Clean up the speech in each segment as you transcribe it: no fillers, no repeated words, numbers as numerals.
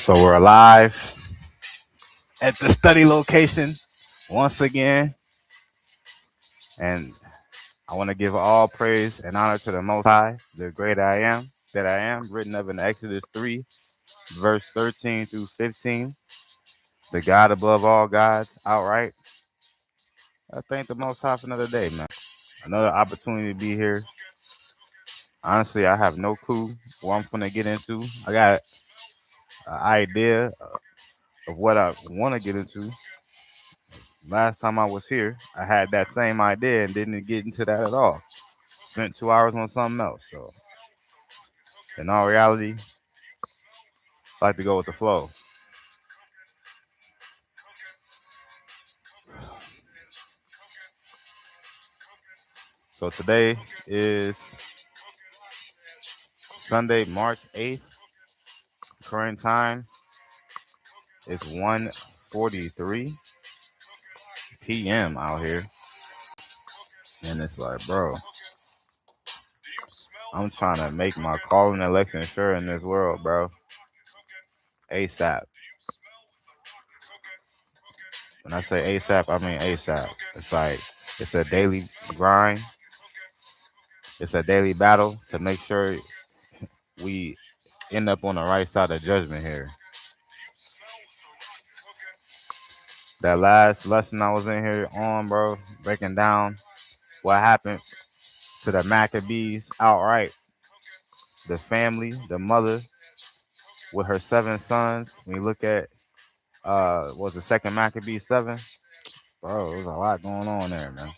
So we're alive at the study location once again. And I want to give all praise and honor to the Most High, the great I am, that I am, written of in Exodus 3, verse 13 through 15. The God above all gods, outright. I thank the Most High for another day, man. Another opportunity to be here. Honestly, I have no clue what I'm going to get into. I got an idea of what I want to get into. Last time I was here, I had that same idea and didn't get into that at all. Spent 2 hours on something else. So, in all reality, I like to go with the flow. So today is Sunday, March 8th. Current time is 1:43 p.m. out here. And it's like, bro, I'm trying to make my calling election sure in this world, bro. ASAP. When I say ASAP, I mean ASAP. It's like, it's a daily grind. It's a daily battle to make sure we end up on the right side of judgment here. That last lesson I was in here on, bro, breaking down what happened to the Maccabees outright. The family, the mother with her 7 sons. When you look at was the second Maccabee 7? Bro, there's a lot going on there, man.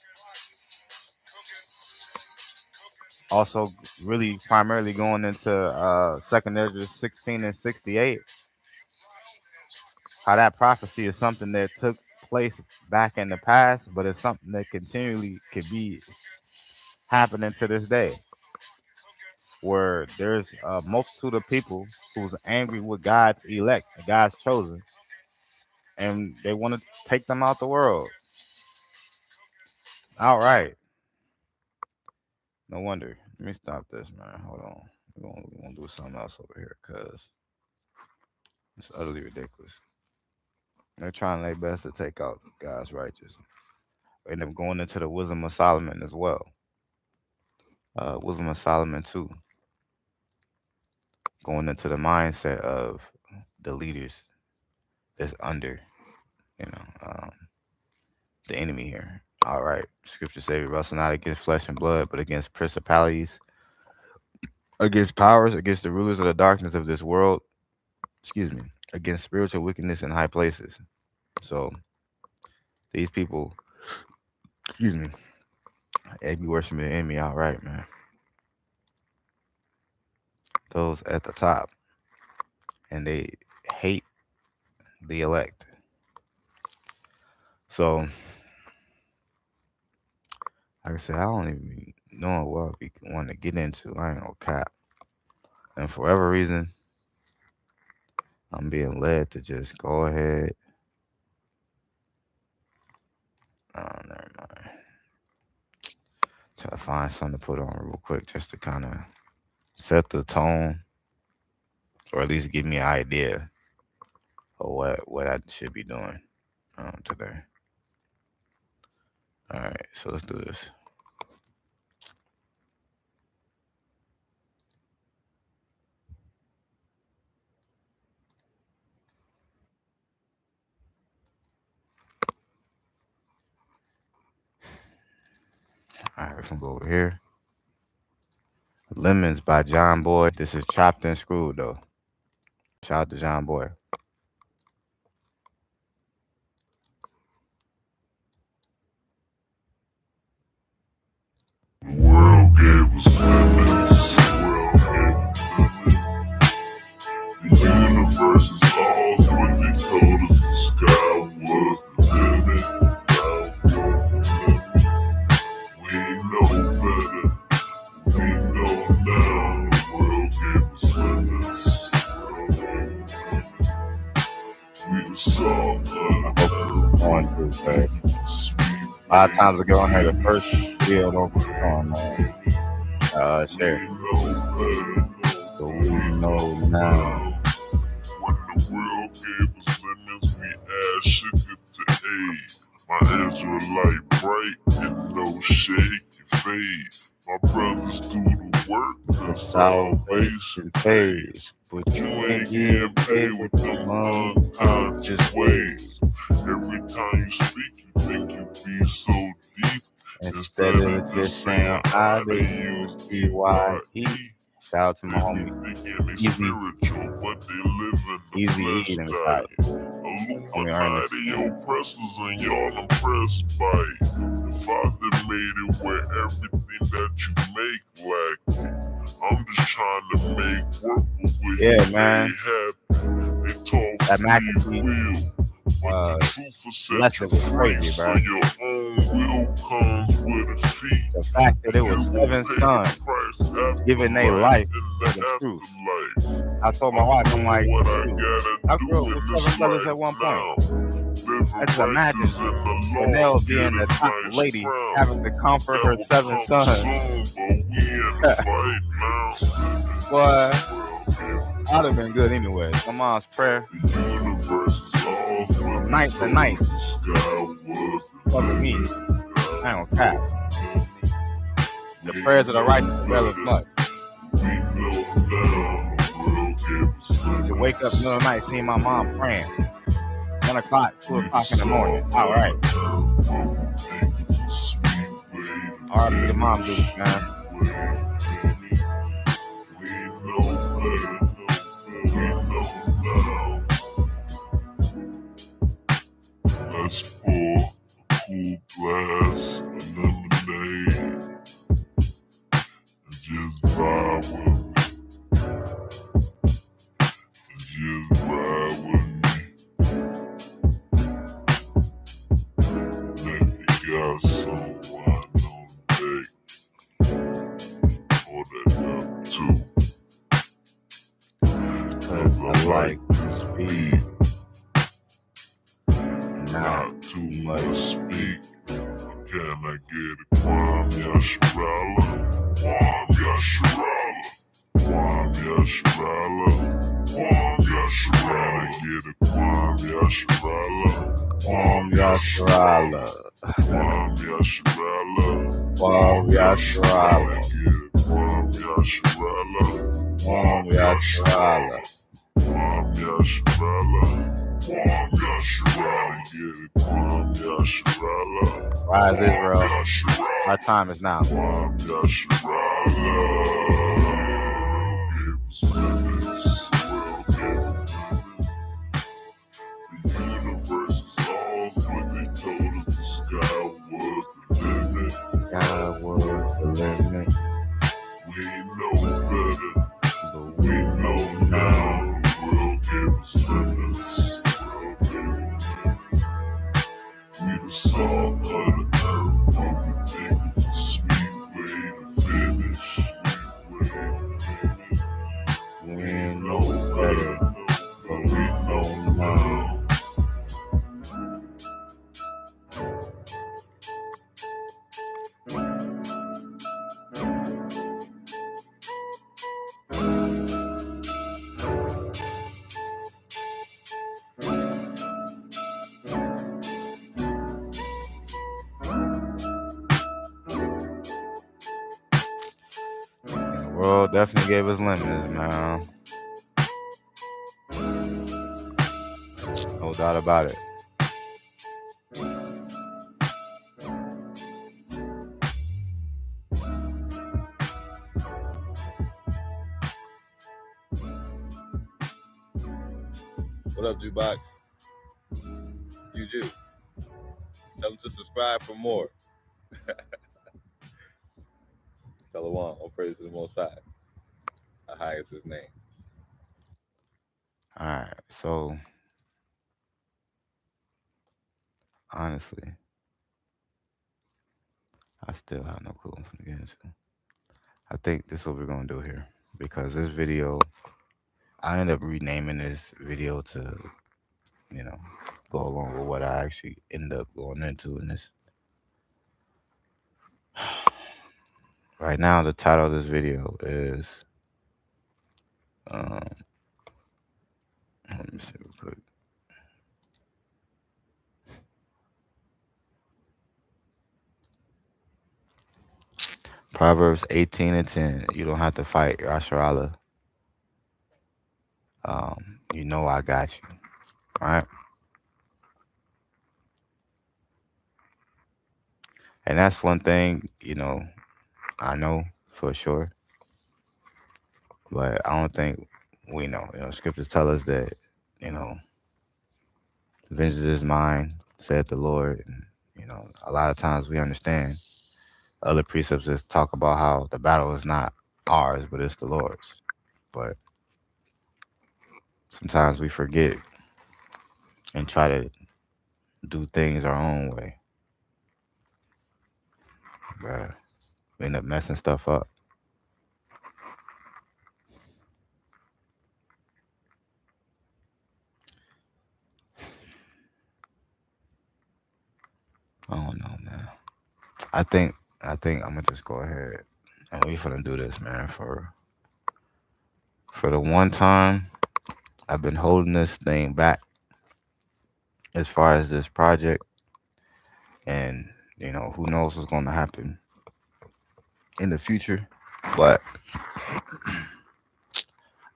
Also, really primarily going into 2nd Ezra 16 and 68. How that prophecy is something that took place back in the past, but it's something that continually could be happening to this day. Where there's a multitude of people who's angry with God's elect, God's chosen, and they want to take them out the world. All right. No wonder. Let me stop this, man. Hold on. We're going to do something else over here because it's utterly ridiculous. They're trying their best to take out God's righteous. They end up going into the wisdom of Solomon as well. Wisdom of Solomon 2. Going into the mindset of the leaders that's under, the enemy here. All right. Scripture says we wrestle not against flesh and blood, but against principalities, against powers, against the rulers of the darkness of this world. Against spiritual wickedness in high places. So these people, they be worshiping the enemy outright, man. Those at the top. And they hate the elect. So, like I said, I don't even know what we want to get into. I ain't no cap. And for whatever reason, I'm being led to just go ahead. Never mind. Try to find something to put on real quick just to kind of set the tone, or at least give me an idea of what I should be doing today. All right, so let's do this. All right, we're gonna go over here. Lemons by John Boy. This is chopped and screwed though. Shout out to John Boy. The world gave us lemons. The universe's laws when they told us the sky was the limit. We know better. We know now. The world gave us lemons. We were salt unearthed. A lot of times ago on here, the first video don't put on share. So we know now. When the world gave us lemons, we add sugar to aid. My Israelite bright and no shade can fade. My brothers do the work, the salvation pays. but You ain't getting paid with them unconscious ways. Every time you speak, you think you be so deep. instead of just saying I, they use EYE. Shout out to my They homie be thinking they Easy spiritual, but they live in the Easy flesh in the diet. Homie Ernest. Illuminati oppressors and y'all impressed by it. The Father made it where everything that you make lacking. I'm just trying to make work with what Yeah, He man. made happen. They talk That free McAfee, will, but the truth will set lesson you was free. crazy, So bro. your own will comes with a fee. The fact that it was You will 7 pay the sons price after giving their life life in for the the truth. afterlife. I told my wife, I'm like, What I shoot, gotta I do grew up in with this 7 brothers life at one now. point. Living I just imagine righteous in the Chanel law, being get the a top nice lady, crown. having to comfort That her will 7 come sons. soon, but we in the fight now. Boy, I'd have been good anyway. My mom's prayer The universe is all from night to night. the sky was Fucking me. I ain't gonna cap. The prayers of the righteous availeth much. We know now the world gave us To wake up in the middle of the night, seeing my mom praying. 1 o'clock, 2 o'clock in the morning. All right. R.I.P. to mom, dude, man. Let's pour a cool glass of lemonade and just vibe with me. And just ride with me. And if you got some wine on deck, pour that up too. Cause I like this beat. Not too much speak. Can I get a Kwam Yasharala? Kwam Yasharala. Kwam Yasharala. Kwam Yasharala. Get a Kwam Yasharala. Kwam Yasharala. Kwam Yasharala. Kwam Yasharala. Get a Kwam Yasharala. Kwam Yasharala. Kwam Yasharala. Kwam Yasharala. Get a Kwam Yasharala. Rise Israel. Our time is now. Kwam Yasharala. Give us limits. The universe is ours, but they told us the sky was the limit. God was the limit. We know better, but we know now the world gave us limits. We the salt of the earth, but we think it's a sweet way to finish. We know better, but we know now. The world definitely gave us lemons, man. No doubt about it. What up, Jukebox? Juju. Tell them to subscribe for more. Shalom. All praise to the Most High. How high is His name? All right. So, honestly, I still have no clue what I'm going to get into. I think this is what we're going to do here. Because this video, I ended up renaming this video to, go along with what I actually end up going into in this. Right now, the title of this video is, let me see, Proverbs 18:10. You don't have to fight, Yasharala. You know I got you. Right? And that's one thing, I know for sure. But I don't think we know. Scriptures tell us that, you know, vengeance is mine, said the Lord. And, a lot of times we understand. Other precepts just talk about how the battle is not ours, but it's the Lord's. But sometimes we forget and try to do things our own way. But we end up messing stuff up. I don't know, man. I think I'm gonna just go ahead and we finna do this, man. For the one time I've been holding this thing back as far as this project, and who knows what's gonna happen in the future. But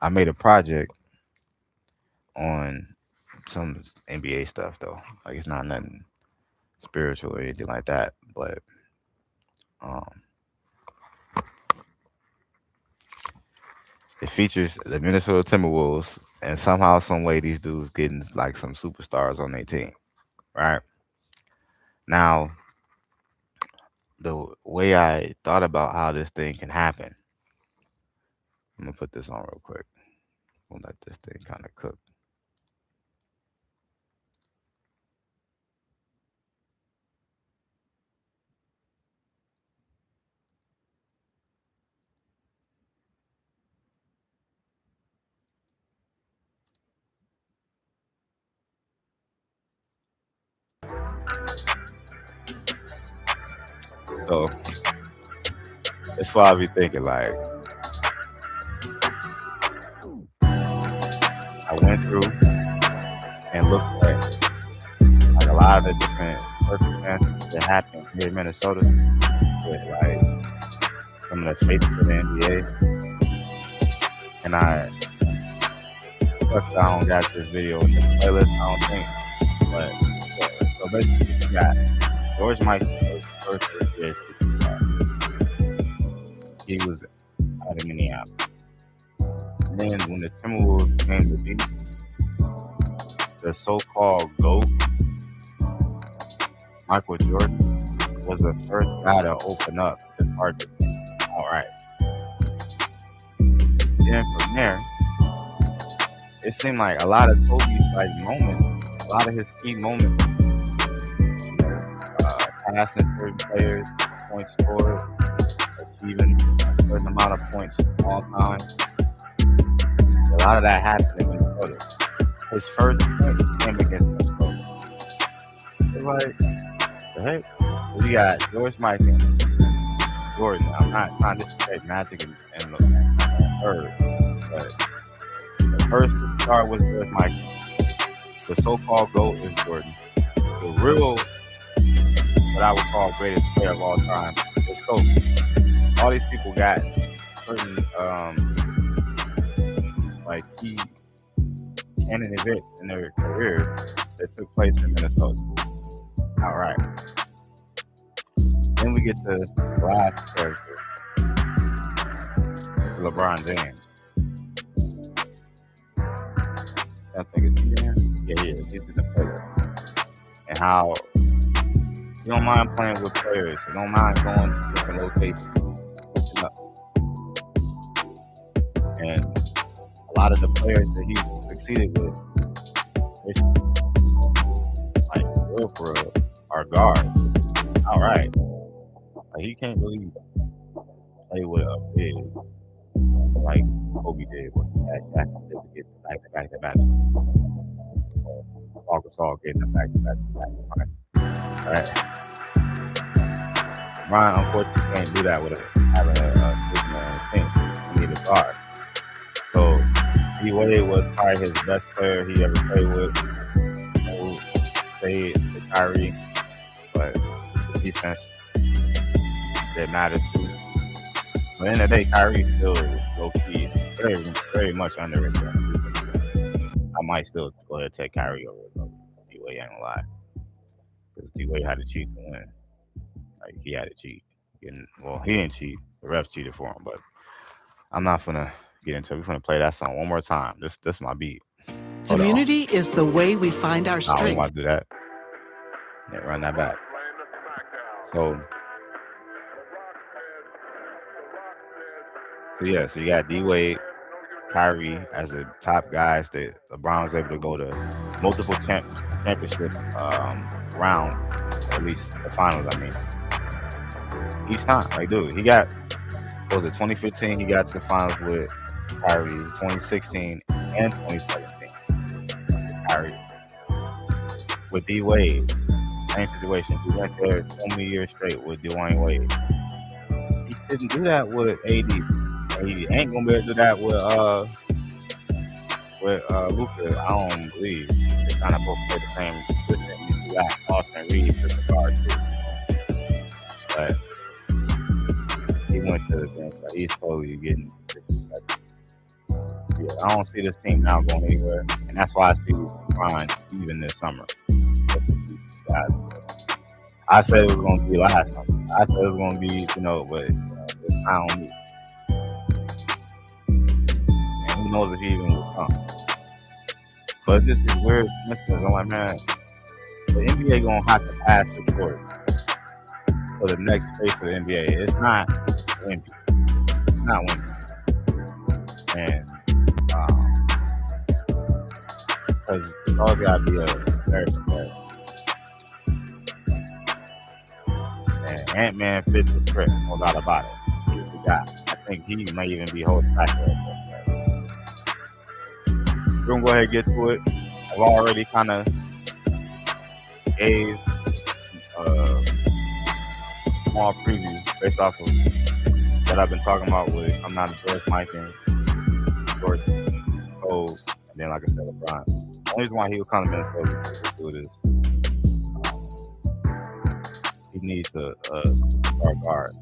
I made a project on some NBA stuff though. Like it's not nothing spiritual or anything like that, but um, it features the Minnesota Timberwolves, and somehow, some way, these dudes getting like some superstars on their team, right? Now, the way I thought about how this thing can happen, I'm gonna put this on real quick. We'll let this thing kind of cook. So that's why I be thinking like I went through and looked at like a lot of the different circumstances that happened here in Minnesota with like some of the faces of the NBA, and I don't got this video in the playlist, I don't think, but so basically you got George Michael was the first NBA superstar. He was out of Minneapolis. And then when the Timberwolves came to be, the so-called GOAT, Michael Jordan, was the first guy to open up the target. All right. Then from there, it seemed like a lot of Kobe's like moments, a lot of his key moments, passing certain players, points scored, achieving a certain amount of points all time. A lot of that happened in Minnesota. His first point came against Minnesota. It's like, the heck? So you got George Michael, Jordan. I'm not trying to say Magic and Bird, but the first to start was George Michael. The so-called GOAT is Jordan. The real, what I would call greatest player of all time, is Kobe. All these people got certain like key canon events in their career that took place in Minnesota. All right. Then we get to the last character, LeBron James. I think it's here. Yeah, he's in the player. And how you don't mind playing with players, you don't mind going to different locations, switching up. And a lot of the players that he succeeded with, like for real, are guards. All right. Like, he can't really play with a big like Kobe did when he had Shaq to get back to back. August all getting the back to back. All right. Ryan unfortunately can't do that with having a big man on his team. He needed a guard. So D-Wade was probably his best player he ever played with. Say with Kyrie, but the defense that matters too. But in the day, Kyrie's still low key very very much underrated on the defensive end. I might still go ahead and take Kyrie over though. D Wade ain't gonna lie, because D Wade had to cheat to win. Like he had to cheat. Well, he didn't cheat. The refs cheated for him. But I'm not gonna get into it. We're gonna play that song one more time. This my beat. Hold on. Community is the way we find our I don't strength. want to do that. Yeah, run that back. So yeah, so you got D Wade, Kyrie as the top guys that LeBron was able to go to multiple championship rounds, or at least the finals. I mean, each time, like dude, he got what was it 2015? He got to the finals with Kyrie, 2016 and 2017 with Kyrie. With D Wade, same situation. He went there so many years straight with Dwayne Wade. He didn't do that with AD. He ain't gonna be able to do that with Luka. I don't believe they kind of both play the same position. You got Austin Reeves as a guard too, but he went to the bench. Like he's slowly getting disrespected. Yeah, I don't see this team now going anywhere, and that's why I see LeBron even this summer. I said it was going to be last summer. I said it was going to be, but it's not on me. And who knows if he even will come. But this is weird. I'm like, man, the NBA going to have to pass the torch for the next face of the NBA. It's not Wemby. It's not Wemby. And because it's all got to be a very player. And Ant-Man fits the script, no doubt about it. He's the guy. I think he may even be holding back there. We're going to go ahead and get to it. I've already kind of gave a small preview based off of what I've been talking about with I'm not a George Mike and George Cole, and then like I said, LeBron. The only reason why he was kind of Minnesota is to do this. He needs a start guard.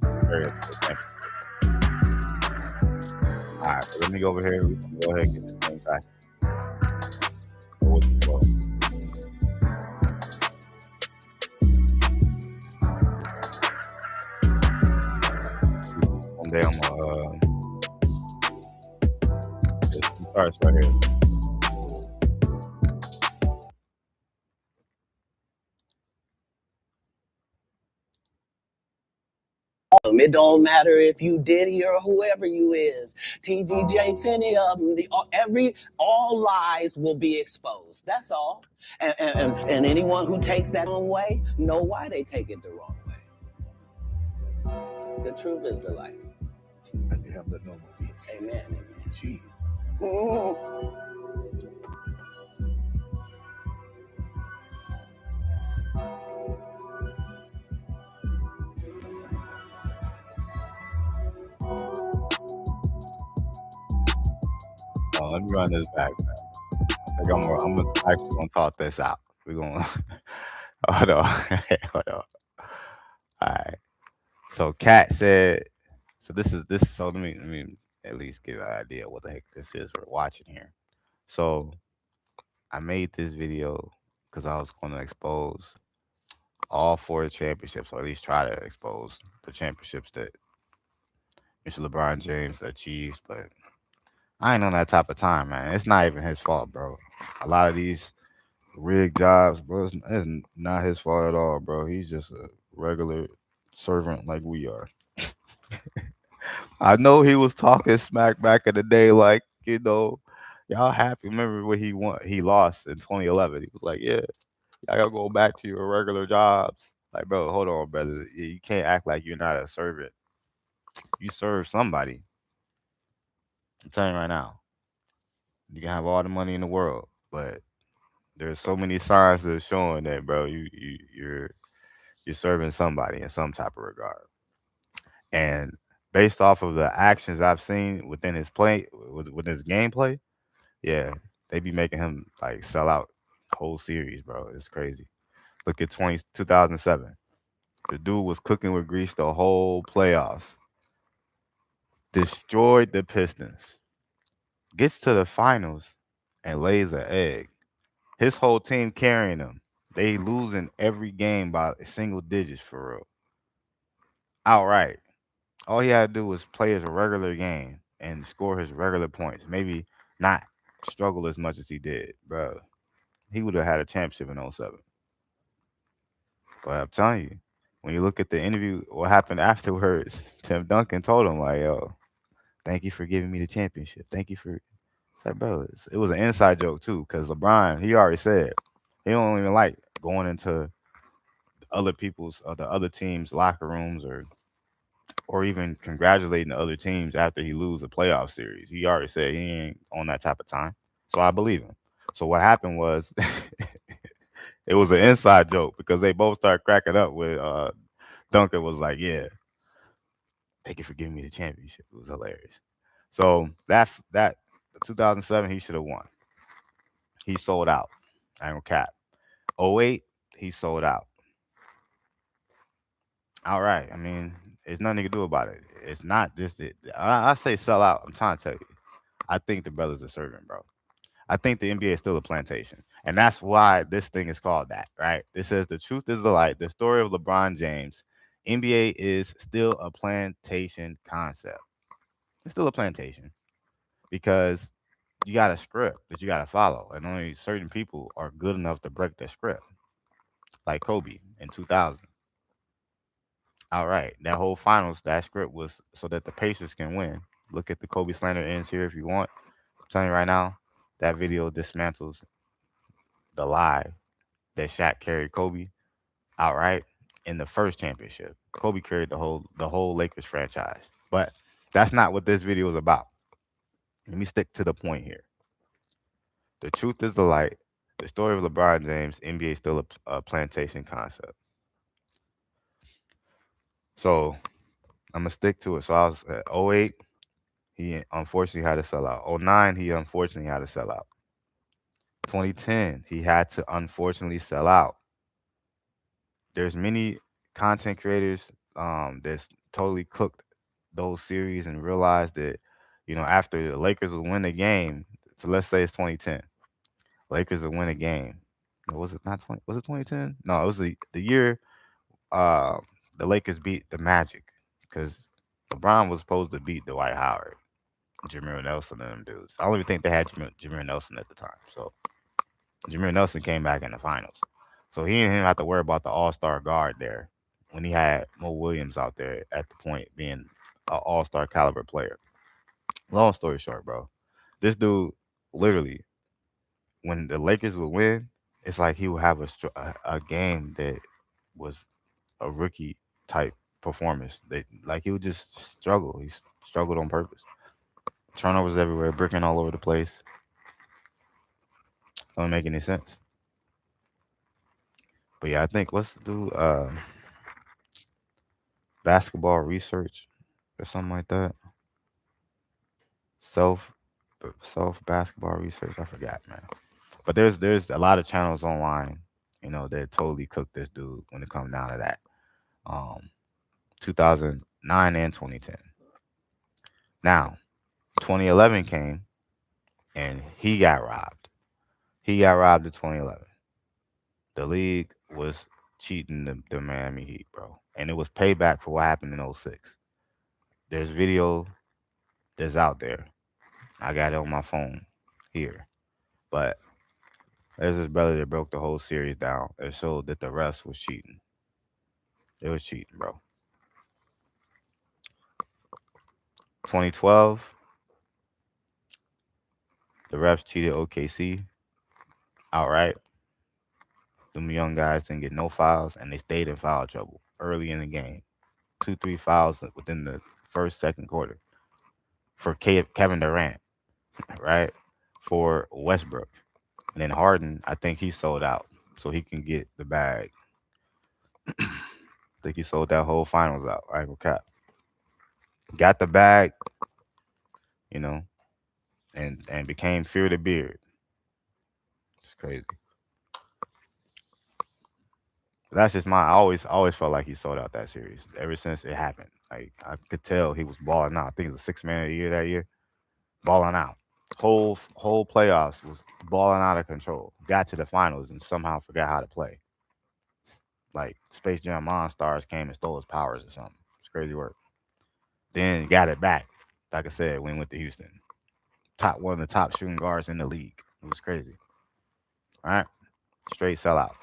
Alright, so let me go over here. We can go ahead and get this thing back. One day I'm gonna just starts right here. It don't matter if you Diddy or whoever you is, TG Jakes, any of them. All lies will be exposed. That's all. And anyone who takes that wrong way, know why they take it the wrong way. The truth is the light. And they have the normal days. Amen. Amen. Gee. Let me run this back, man. I think I'm actually gonna talk this out. We're gonna hold on. Hold on. All right. So Kat said, so this is so let me at least give an idea what the heck this is we're watching here. So I made this video because I was gonna expose all four championships, or at least try to expose the championships that Mr. LeBron James achieved, but I ain't on that type of time, man. It's not even his fault, bro. A lot of these rigged jobs, bro, it's not his fault at all, bro. He's just a regular servant like we are. I know he was talking smack back in the day, like, y'all happy. Remember when he won, he lost in 2011. He was like, yeah, y'all gotta go back to your regular jobs. Like, bro, hold on, brother. You can't act like you're not a servant. You serve somebody. I'm telling you right now. You can have all the money in the world, but there's so many signs that are showing that, bro, you're serving somebody in some type of regard. And based off of the actions I've seen within his play, with his gameplay, yeah, they be making him like sell out whole series, bro. It's crazy. Look at 2007. The dude was cooking with grease the whole playoffs. destroyed the Pistons, gets to the finals, and lays an egg. His whole team carrying him. They losing every game by single digits for real. Outright. All he had to do was play his regular game and score his regular points. Maybe not struggle as much as he did, bro. He would have had a championship in '07. But I'm telling you, when you look at the interview, what happened afterwards, Tim Duncan told him, like, yo, thank you for giving me the championship. Thank you for. It's like, bro, it was an inside joke, too, because LeBron, he already said he don't even like going into other people's, the other teams' locker rooms or even congratulating the other teams after he lose a playoff series. He already said he ain't on that type of time. So I believe him. So what happened was it was an inside joke because they both started cracking up with Duncan was like, yeah, thank you for giving me the championship. It was hilarious. So that 2007 he should have won. He sold out. I don't cap. '08 he sold out. All right. I mean, there's nothing you can do about it. It's not just it. I say sell out. I'm trying to tell you. I think the brothers are serving, bro. I think the NBA is still a plantation. And that's why this thing is called that, right? It says the truth is the light. The story of LeBron James. NBA is still a plantation concept. It's still a plantation because you got a script that you got to follow. And only certain people are good enough to break the script, like Kobe in 2000. All right. That whole finals, that script was so that the Pacers can win. Look at the Kobe slander ends here if you want. I'm telling you right now, that video dismantles the lie that Shaq carried Kobe outright in the first championship. Kobe carried the whole Lakers franchise. But that's not what this video is about. Let me stick to the point here. The truth is the light. The story of LeBron James, NBA is still a plantation concept. So I'm gonna stick to it. So I was at '08. He unfortunately had to sell out. '09, he unfortunately had to sell out. 2010, he had to unfortunately sell out. There's many content creators that's totally cooked those series and realized that, after the Lakers would win the game, so let's say it's 2010, Lakers would win a game. No, was it not 20? Was it 2010? No, it was the year uh, the Lakers beat the Magic because LeBron was supposed to beat Dwight Howard, Jameer Nelson, and them dudes. I don't even think they had Jameer Nelson at the time. So Jameer Nelson came back in the finals. So he didn't even have to worry about the all-star guard there when he had Mo Williams out there at the point being an all-star caliber player. Long story short, bro, this dude literally, when the Lakers would win, it's like he would have a game that was a rookie type performance. That like he would just struggle. He struggled on purpose. Turnovers everywhere, bricking all over the place. Don't make any sense. But yeah, I think let's do basketball research or something like that. Self self basketball research. I forgot, man. But there's a lot of channels online, that totally cook this dude when it comes down to that. Um, 2009 and 2010. Now, 2011 came and he got robbed. He got robbed in 2011. The league was cheating the Miami Heat, bro, and it was payback for what happened in '06. There's video that's out there. I got it on my phone here. But there's this brother that broke the whole series down and showed that the refs was cheating. It was cheating, bro. 2012, the refs cheated OKC outright. Them young guys didn't get no fouls, and they stayed in foul trouble early in the game. 2, 3 fouls within the first, second quarter for Kevin Durant, right? For Westbrook. And then Harden, I think he sold out so he can get the bag. I think he sold that whole finals out. I ain't gonna cap. Got the bag, you know, and became Fear the Beard. It's crazy. That's just my. I always felt like he sold out that series ever since it happened. Like I could tell he was balling out. I think he was a 6 man of the year that year, balling out. Whole playoffs was balling out of control. Got to the finals and somehow forgot how to play. Like Space Jam Monstars came and stole his powers or something. It's crazy work. Then got it back. Like I said, when he went to Houston, one of the top shooting guards in the league. It was crazy. All right, straight sellout.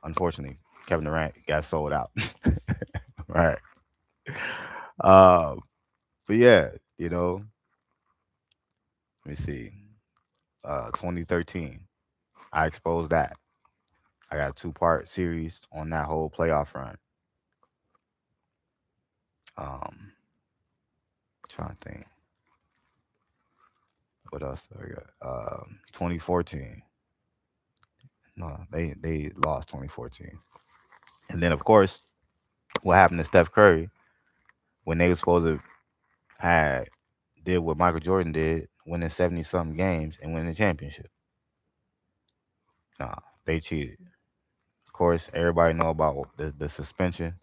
Unfortunately, Kevin Durant got sold out. Right. Um, but yeah, you know, let me see. 2013, I exposed that. I got a two-part series on that whole playoff run. Trying to think what else I got. 2014. No, they lost 2014. And then of course, what happened to Steph Curry when they were supposed to had did what Michael Jordan did, winning 70 something games and winning the championship. Nah, they cheated. Of course, everybody know about the suspension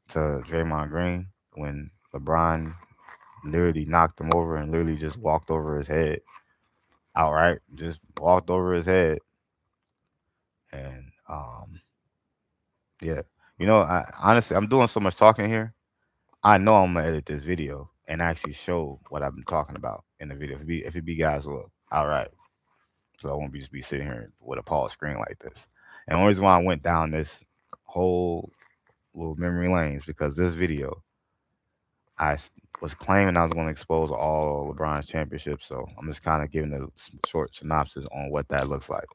to Draymond Green when LeBron literally knocked him over and literally just walked over his head outright, just walked over his head. And yeah, I honestly I'm doing so much talking here. I know I'm gonna edit this video and actually show what I've been talking about in the video. If it be guys will, all right. So I won't be sitting here with a Paul screen like this. And the only reason why I went down this whole little memory lane is because this video was claiming I was going to expose all LeBron's championships. So I'm just kind of giving a short synopsis on what that looks like.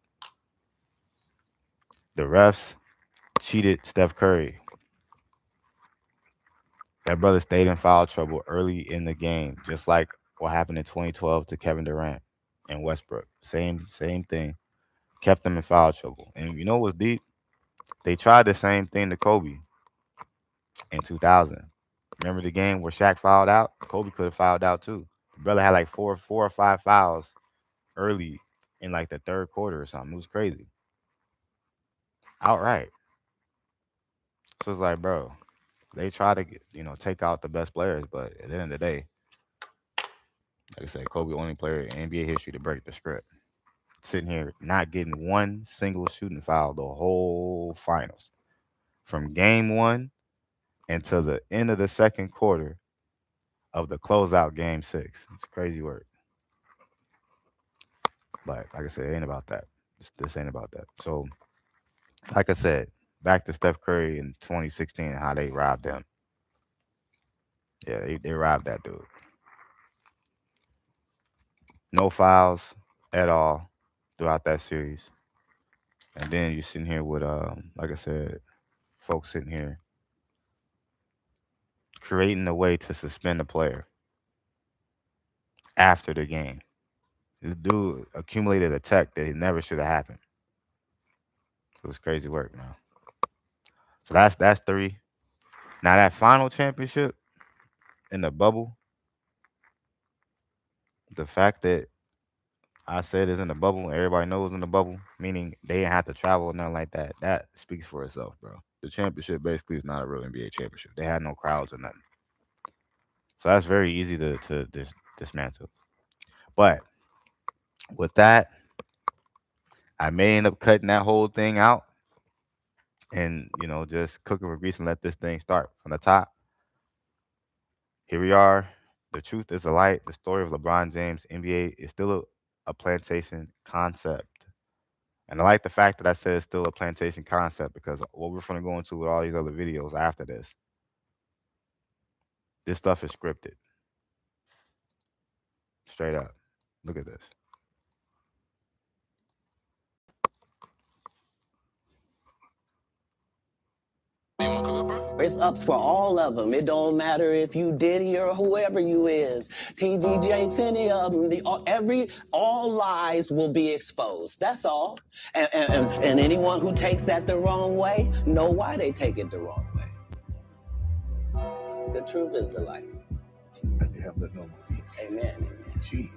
The refs cheated Steph Curry. That brother stayed in foul trouble early in the game, just like what happened in 2012 to Kevin Durant and Westbrook. Same thing. Kept them in foul trouble. And you know what's deep? They tried the same thing to Kobe in 2000. Remember the game where Shaq fouled out? Kobe could have fouled out too. The brother had like four or five fouls early in like the third quarter or something. It was crazy. Outright. So it's like, bro, they try to take out the best players, but at the end of the day, like I said, Kobe only player in NBA history to break the script. Sitting here not getting one single shooting foul the whole finals. From game one until the end of the second quarter of the closeout game 6. It's crazy work. But like I said, it ain't about that. This ain't about that. So, like I said, back to Steph Curry in 2016 and how they robbed him. Yeah, they robbed that dude. No fouls at all throughout that series. And then you're sitting here with, like I said, folks sitting here creating a way to suspend a player after the game. This dude accumulated a tech that it never should have happened. It was crazy work, man. So that's 3. Now that final championship in the bubble, the fact that I said it's in the bubble, everybody knows in the bubble, meaning they didn't have to travel or nothing like that. That speaks for itself, bro. The championship basically is not a real NBA championship. They had no crowds or nothing. So that's very easy to dismantle. But with that, I may end up cutting that whole thing out and, just cooking with grease and let this thing start from the top. Here we are. The truth is a light. The story of LeBron James, NBA, is still a plantation concept. And I like the fact that I said it's still a plantation concept because what we're going to go into with all these other videos after this stuff is scripted. Straight up. Look at this. It's up for all of them. It don't matter if you Diddy or whoever you is. TG Jakes, any of them. All lies will be exposed. That's all. And anyone who takes that the wrong way, know why they take it the wrong way. The truth is the light. And they have the no more peace. Amen. Amen. Gee.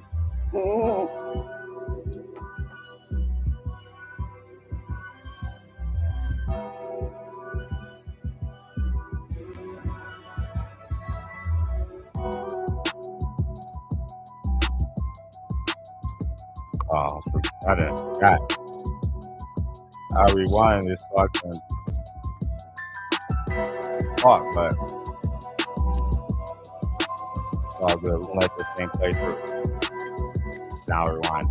Oh, I done forgot. I rewind this so I can talk, but it's all good. We're gonna let this thing play through. Now rewind.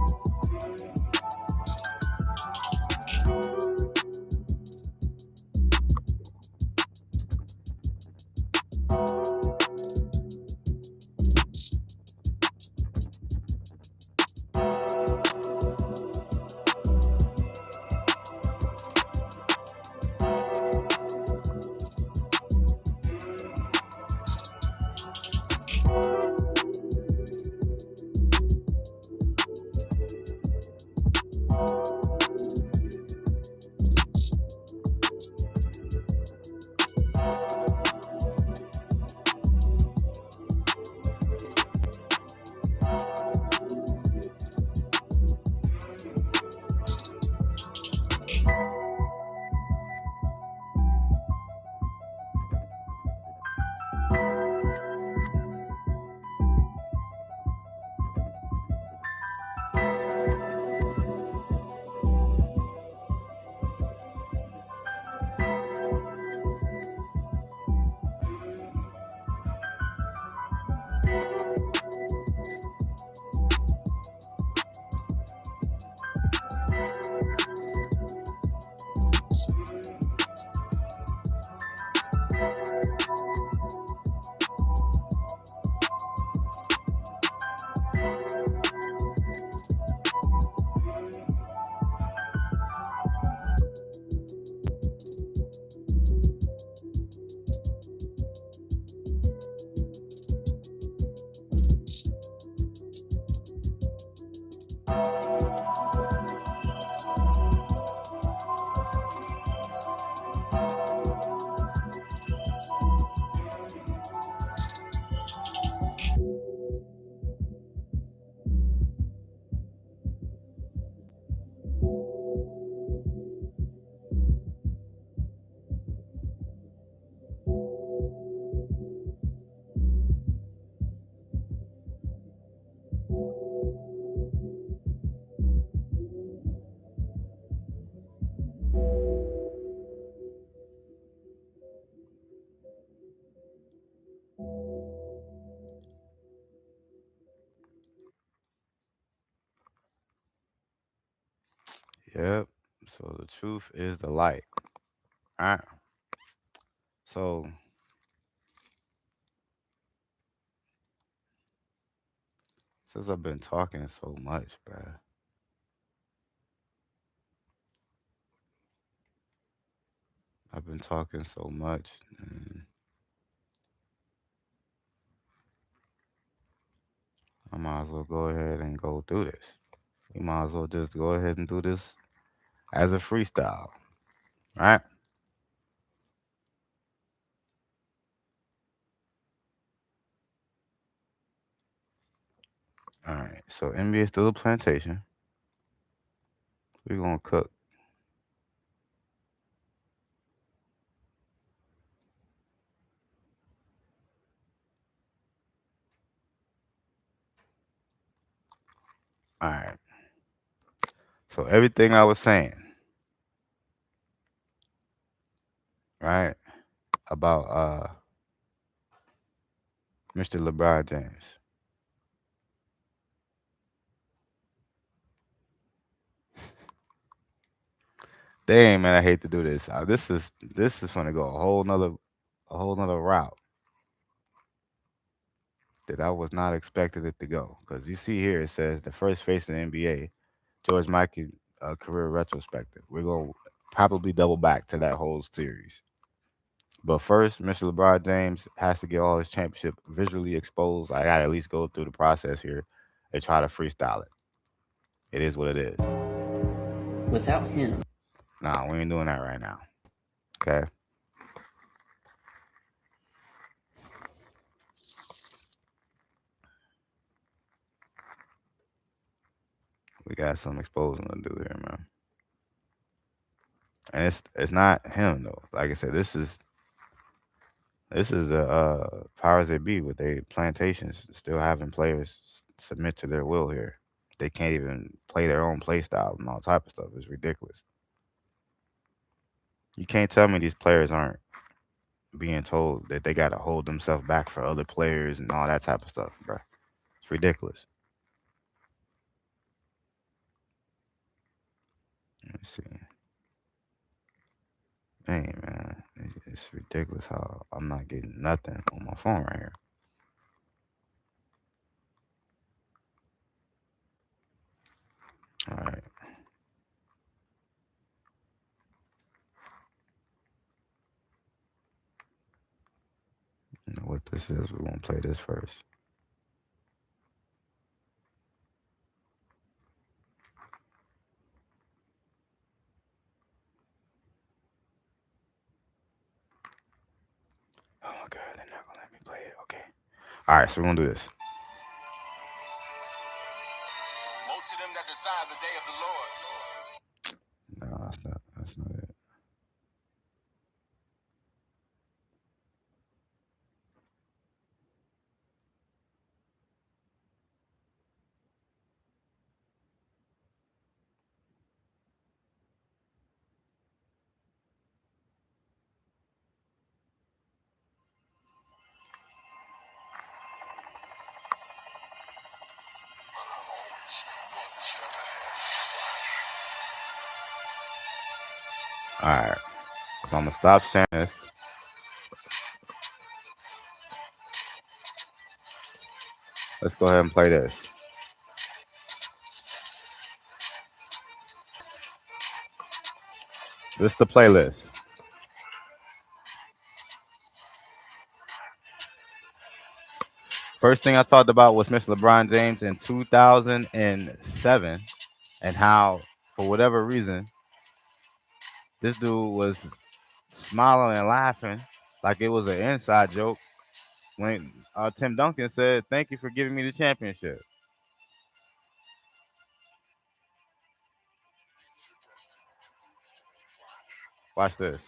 Yep. So the truth is the light. All right. So since I've been talking so much, bruh, I've been talking so much, and I might as well go ahead and go through this. We might as well just go ahead and do this as a freestyle, right? All right. So NBA is still a plantation. We're gonna cook. All right. So everything I was saying, right, about Mr. LeBron James. Dang man, I hate to do this. This is gonna go a whole nother route that I was not expecting it to go. Because you see here it says the first face in the NBA, George Michael career retrospective. We're gonna probably double back to that whole series. But first, Mr. LeBron James has to get all his championship visually exposed. I gotta at least go through the process here and try to freestyle it. It is what it is. Without him. Nah, we ain't doing that right now. Okay. We got some exposing to do here, man. And it's not him though. Like I said, this is This is the powers that be with they plantations still having players submit to their will here. They can't even play their own play style and all type of stuff. It's ridiculous. You can't tell me these players aren't being told that they got to hold themselves back for other players and all that type of stuff, bro. It's ridiculous. Let me see. Hey, man, it's ridiculous how I'm not getting nothing on my phone right here. All right. You know what this is? We're going to play this first. Oh my God, they're not gonna let me play it. Okay. All right, so we're gonna do this. Woe to them that desire the day of the Lord. No, that's not it. All right. So I'm gonna stop sharing this. Let's go ahead and play this. This is the playlist. First thing I talked about was Mr. LeBron James in 2007 and how, for whatever reason, this dude was smiling and laughing like it was an inside joke when Tim Duncan said, "Thank you for giving me the championship." Watch this.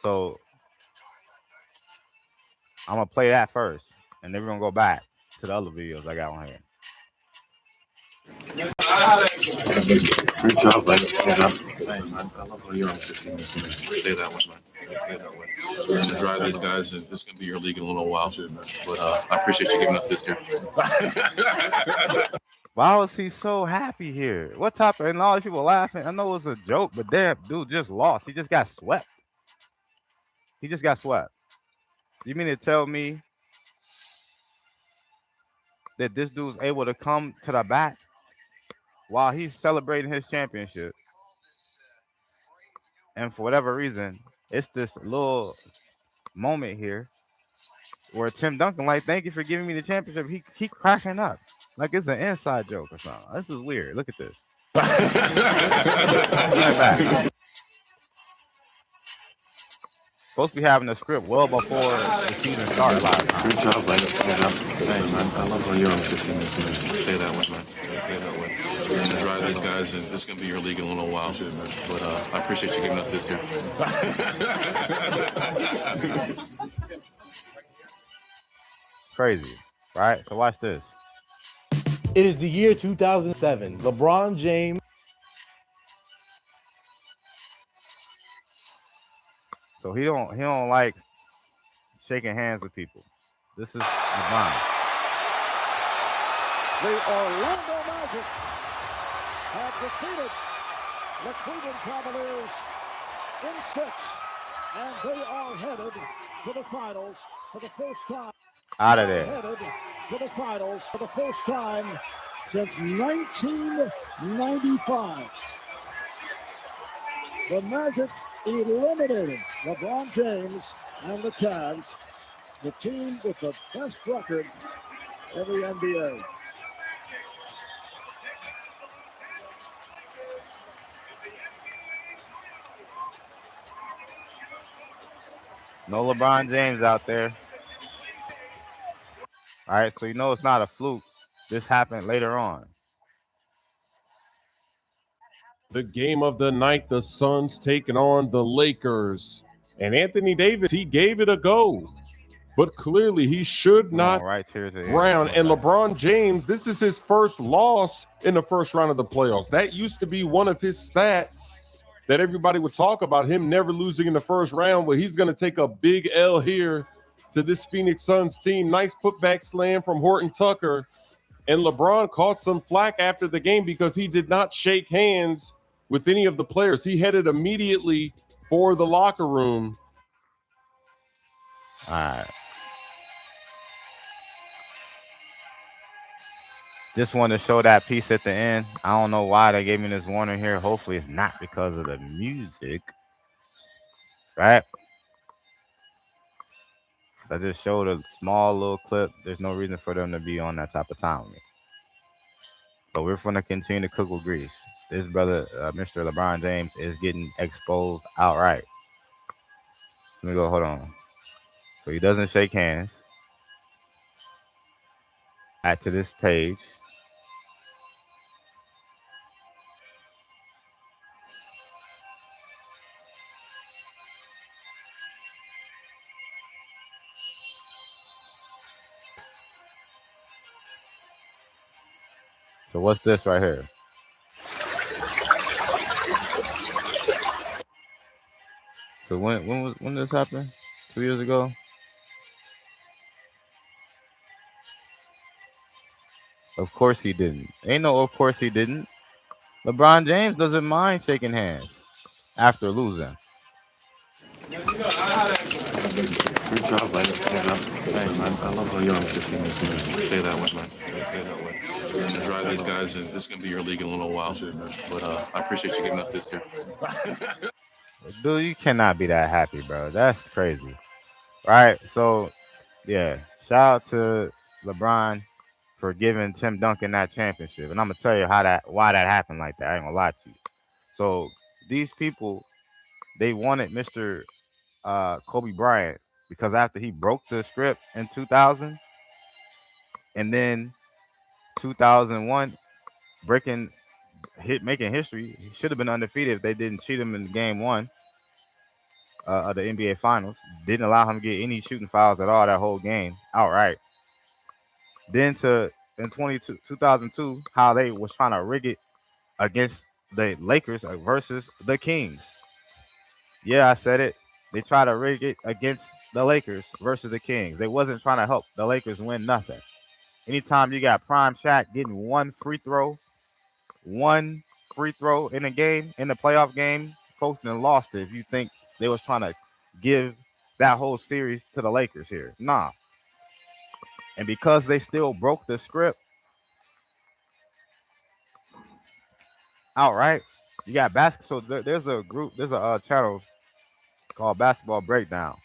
So I'm gonna play that first, and then we're gonna go back to the other videos I got on here. Great job, man. Good job. Thanks, man. I love how you're on 15 minutes. Stay that way, man. Stay that way. We're going to drive these guys. This is going to be your league in a little while. But I appreciate you giving us this here. Why was he so happy here? What type of, and all these people laughing? I know it was a joke, but damn, dude just lost. He just got swept. You mean to tell me that this dude's able to come to the bat while he's celebrating his championship? And for whatever reason, it's this little moment here where Tim Duncan, like, thank you for giving me the championship. He cracking up like it's an inside joke or something. This is weird. Look at this. Right back. Supposed to be having a script well before the season started last time. Great job, man. Good job. Thanks, man. I love how you're on 15 minutes. Stay that way, man. Stay that way. We're going to drive these guys. This is going to be your league in a little while. But I appreciate you giving us this here. Crazy, right? So watch this. It is the year 2007. LeBron James. So he don't like shaking hands with people. This is LeBron. The Orlando Magic have defeated the Cleveland Cavaliers in 6, and they are headed to the finals for the first time. Out of there. Headed to the finals for the first time since 1995. The Magic eliminated LeBron James and the Cavs, the team with the best record in the NBA. No LeBron James out there. All right, so you know it's not a fluke. This happened later on. The game of the night, the Suns taking on the Lakers. And Anthony Davis, he gave it a go. But clearly he should not right here to Brown. And LeBron James, this is his first loss in the first round of the playoffs. That used to be one of his stats that everybody would talk about, him never losing in the first round. But he's going to take a big L here to this Phoenix Suns team. Nice putback slam from Horton Tucker. And LeBron caught some flack after the game because he did not shake hands with any of the players. He headed immediately for the locker room. All right. Just wanted to show that piece at the end. I don't know why they gave me this warning here. Hopefully it's not because of the music. Right? I just showed a small little clip. There's no reason for them to be on that type of time with me. But we're going to continue to cook with grease. This brother, Mr. LeBron James, is getting exposed outright. Let me go. Hold on. So he doesn't shake hands. Add to this page. So what's this right here? So when this happened? 2 years ago? Of course he didn't. Ain't no of course he didn't. LeBron James doesn't mind shaking hands after losing. Great job, man. I love how you're on 15 minutes. Stay that way, man. Stay that way. You're going to drive these guys, and this is going to be your league in a little while. But I appreciate you giving us this here. Dude, you cannot be that happy, bro. That's crazy. Right? So, yeah. Shout out to LeBron for giving Tim Duncan that championship. And I'm going to tell you why that happened like that. I ain't going to lie to you. So, these people, they wanted Mr. Kobe Bryant because after he broke the script in 2000 and then 2001 making history, he should have been undefeated if they didn't cheat him in game 1 of the NBA Finals. Didn't allow him to get any shooting fouls at all that whole game outright. Then in 2002, how they was trying to rig it against the Lakers versus the Kings. Yeah, I said it. They try to rig it against the Lakers versus the Kings. They wasn't trying to help the Lakers win nothing. Anytime you got Prime Shaq getting one free throw in a game, in the playoff game, folks then lost it if you think they was trying to give that whole series to the Lakers here. Nah. And because they still broke the script outright, you got basketball. So there's a channel called Basketball Breakdown.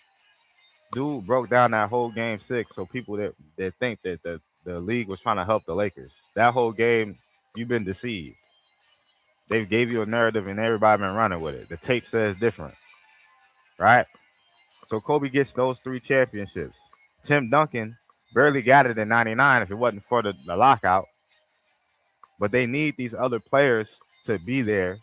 Dude broke down that whole game 6, so people that think that the league was trying to help the Lakers. That whole game, you've been deceived. They gave you a narrative and everybody been running with it. The tape says different, right? So Kobe gets those 3 championships. Tim Duncan barely got it in 99 if it wasn't for the lockout. But they need these other players to be there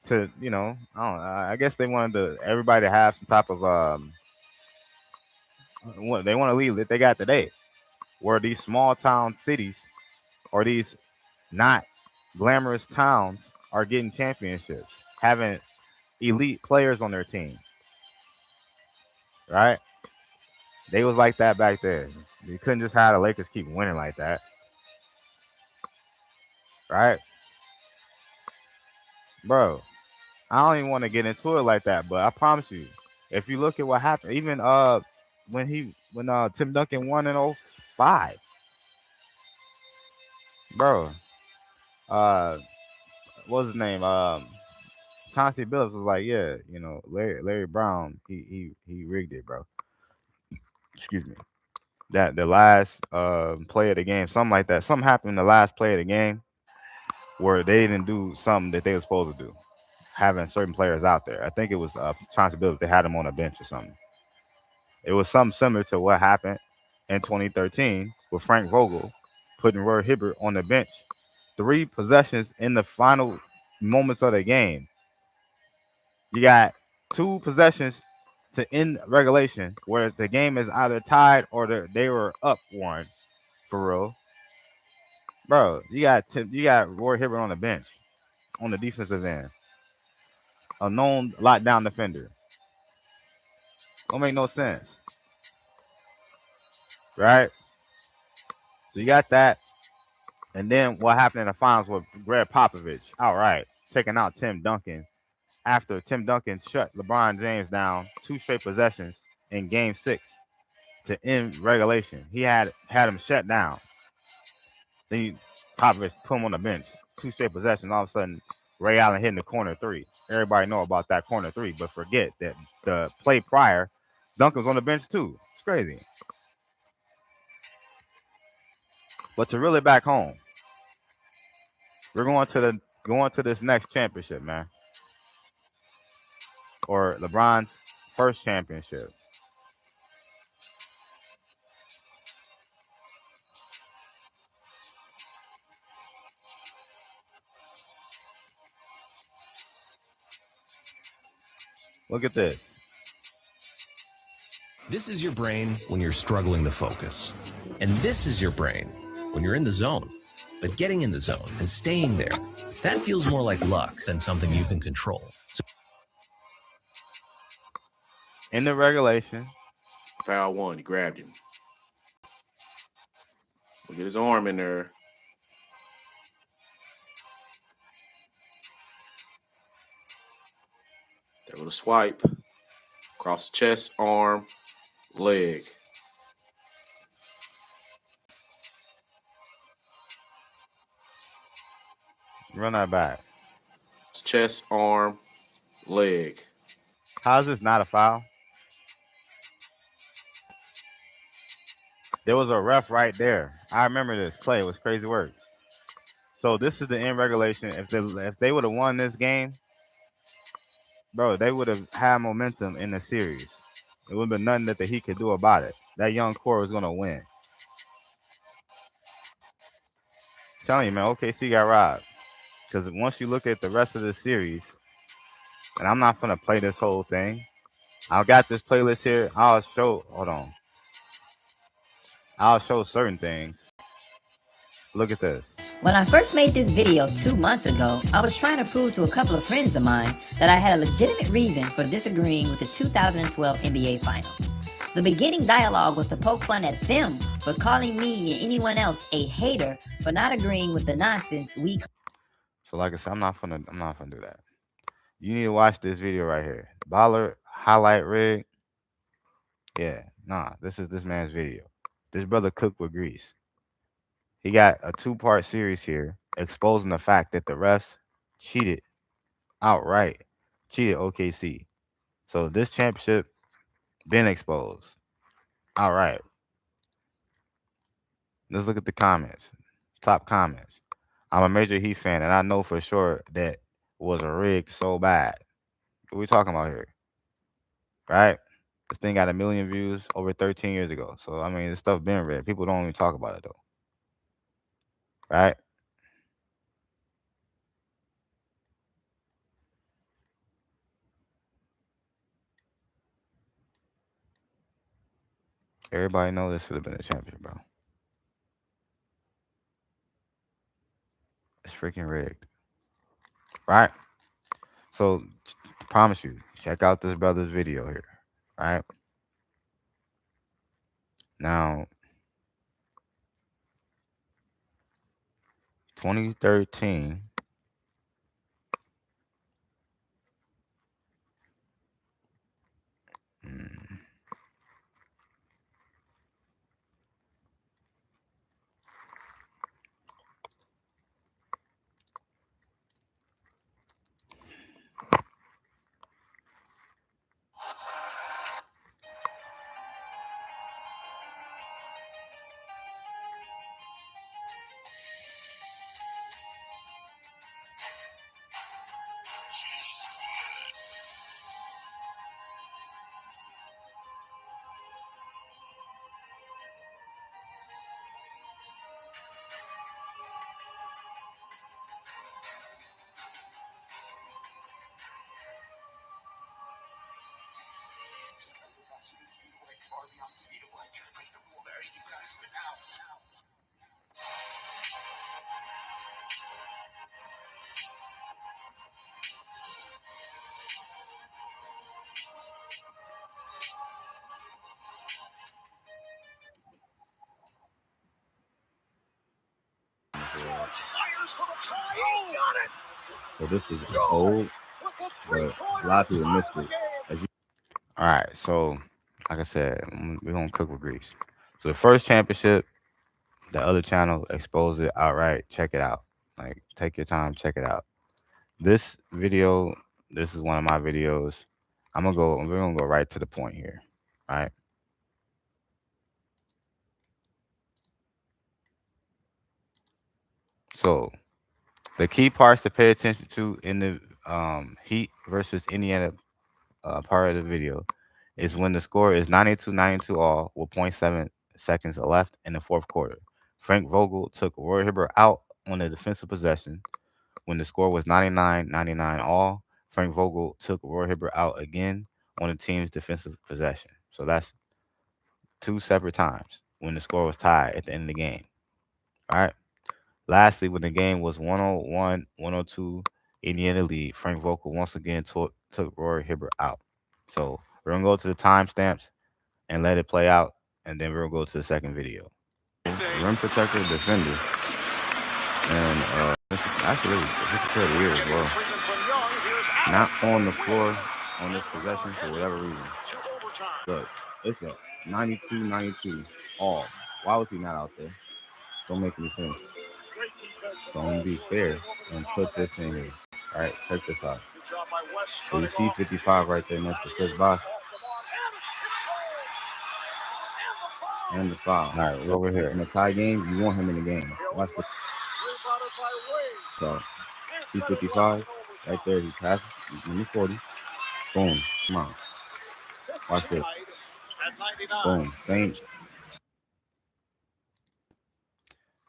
to, I don't know. I guess they wanted everybody to have some type of they want to leave that they got today, where these small town cities or these not glamorous towns are getting championships, having elite players on their team. Right? They was like that back then. You couldn't just have the Lakers keep winning like that. Right? Bro, I don't even want to get into it like that, but I promise you, if you look at what happened, even when Tim Duncan won in 2005, bro, what was his name? Chauncey Billups was like, yeah, Larry Brown, he rigged it, bro. Excuse me. That the last play of the game, something like that. Something happened in the last play of the game where they didn't do something that they were supposed to do, having certain players out there. I think it was Chauncey Billups. They had him on a bench or something. It was something similar to what happened in 2013 with Frank Vogel putting Roy Hibbert on the bench. 3 possessions in the final moments of the game. You got 2 possessions to end regulation, where the game is either tied or they were up one, for real, bro. You got Roy Hibbert on the bench on the defensive end, a known lockdown defender. Don't make no sense, right? So you got that, and then what happened in the finals with Greg Popovich? All right, taking out Tim Duncan after Tim Duncan shut LeBron James down 2 straight possessions in Game 6 to end regulation. He had him shut down. Then Popovich put him on the bench, 2 straight possessions. All of a sudden, Ray Allen hitting the corner 3. Everybody know about that corner 3, but forget that the play prior, Duncan was on the bench too. It's crazy. But to really back home, we're going to this next championship, man, or LeBron's first championship. Look at this. This is your brain when you're struggling to focus. And this is your brain when you're in the zone. But getting in the zone and staying there, that feels more like luck than something you can control. So In the regulation, Foul 1, he grabbed him. Look at his arm in there. There was a swipe. Across the chest, arm, leg. run that back. Chest, arm, leg. How is this not a foul? There was a ref right there. I remember this play. It was crazy work. So this is the end regulation. If they would have won this game, bro, they would have had momentum in the series. It would have been nothing that he could do about it. That young core was gonna win. I'm telling you, man, OKC got robbed. Because once you look at the rest of the series, and I'm not gonna play this whole thing. I've got this playlist here. I'll show certain things. Look at this. When I first made this video 2 months ago, I was trying to prove to a couple of friends of mine that I had a legitimate reason for disagreeing with the 2012 NBA Finals. The beginning dialogue was to poke fun at them for calling me and anyone else a hater for not agreeing with the nonsense we. So like I said, I'm not gonna do that. You need to watch this video right here. Baller highlight rig. Yeah, nah, this is this man's video. This brother cooked with grease. He got a 2-part series here exposing the fact that the refs cheated outright, cheated OKC. So this championship been exposed outright. Let's look at the comments. Top comments. I'm a major Heat fan, and I know for sure that was rigged so bad. What we talking about here? Right? This thing got 1 million views over 13 years ago. So, I mean, this stuff been rigged. People don't even talk about it, though. Right? Everybody know this should have been a championship, bro. It's freaking rigged. Right? So, promise you, check out this brother's video here. Right? Now, 2013. So this is old, but a lot of people missed it. All right, so like I said, we're gonna cook with grease. So the first championship, the other channel exposed it outright. Check it out. Like, take your time, check it out. This video, this is one of my videos. We're gonna go right to the point here. All right. So the key parts to pay attention to in the Heat versus Indiana part of the video is when the score is 92-92 all with 0.7 seconds left in the fourth quarter. Frank Vogel took Roy Hibbert out on the defensive possession. When the score was 99-99 all, Frank Vogel took Roy Hibbert out again on the team's defensive possession. So that's two separate times when the score was tied at the end of the game. All right. Lastly, when the game was 101-102, Indiana lead, Frank Vogel once again took Roy Hibbert out. So we're gonna go to the timestamps and let it play out, and then we're gonna go to the second video. Rim protector, defender, and actually this is player of the year as well. Not on the floor on this possession for whatever reason. But it's a 92-92 all. Why was he not out there? Don't make any sense. So I'm gonna be fair and put this in here. All right, check this out. So you see 55 right there next to Chris Bosh. And the foul. All right, we're over here. In a tie game, you want him in the game. Watch this. So, see 55 right there. He passes. Number 40. Boom. Come on. Watch this. Boom. Same.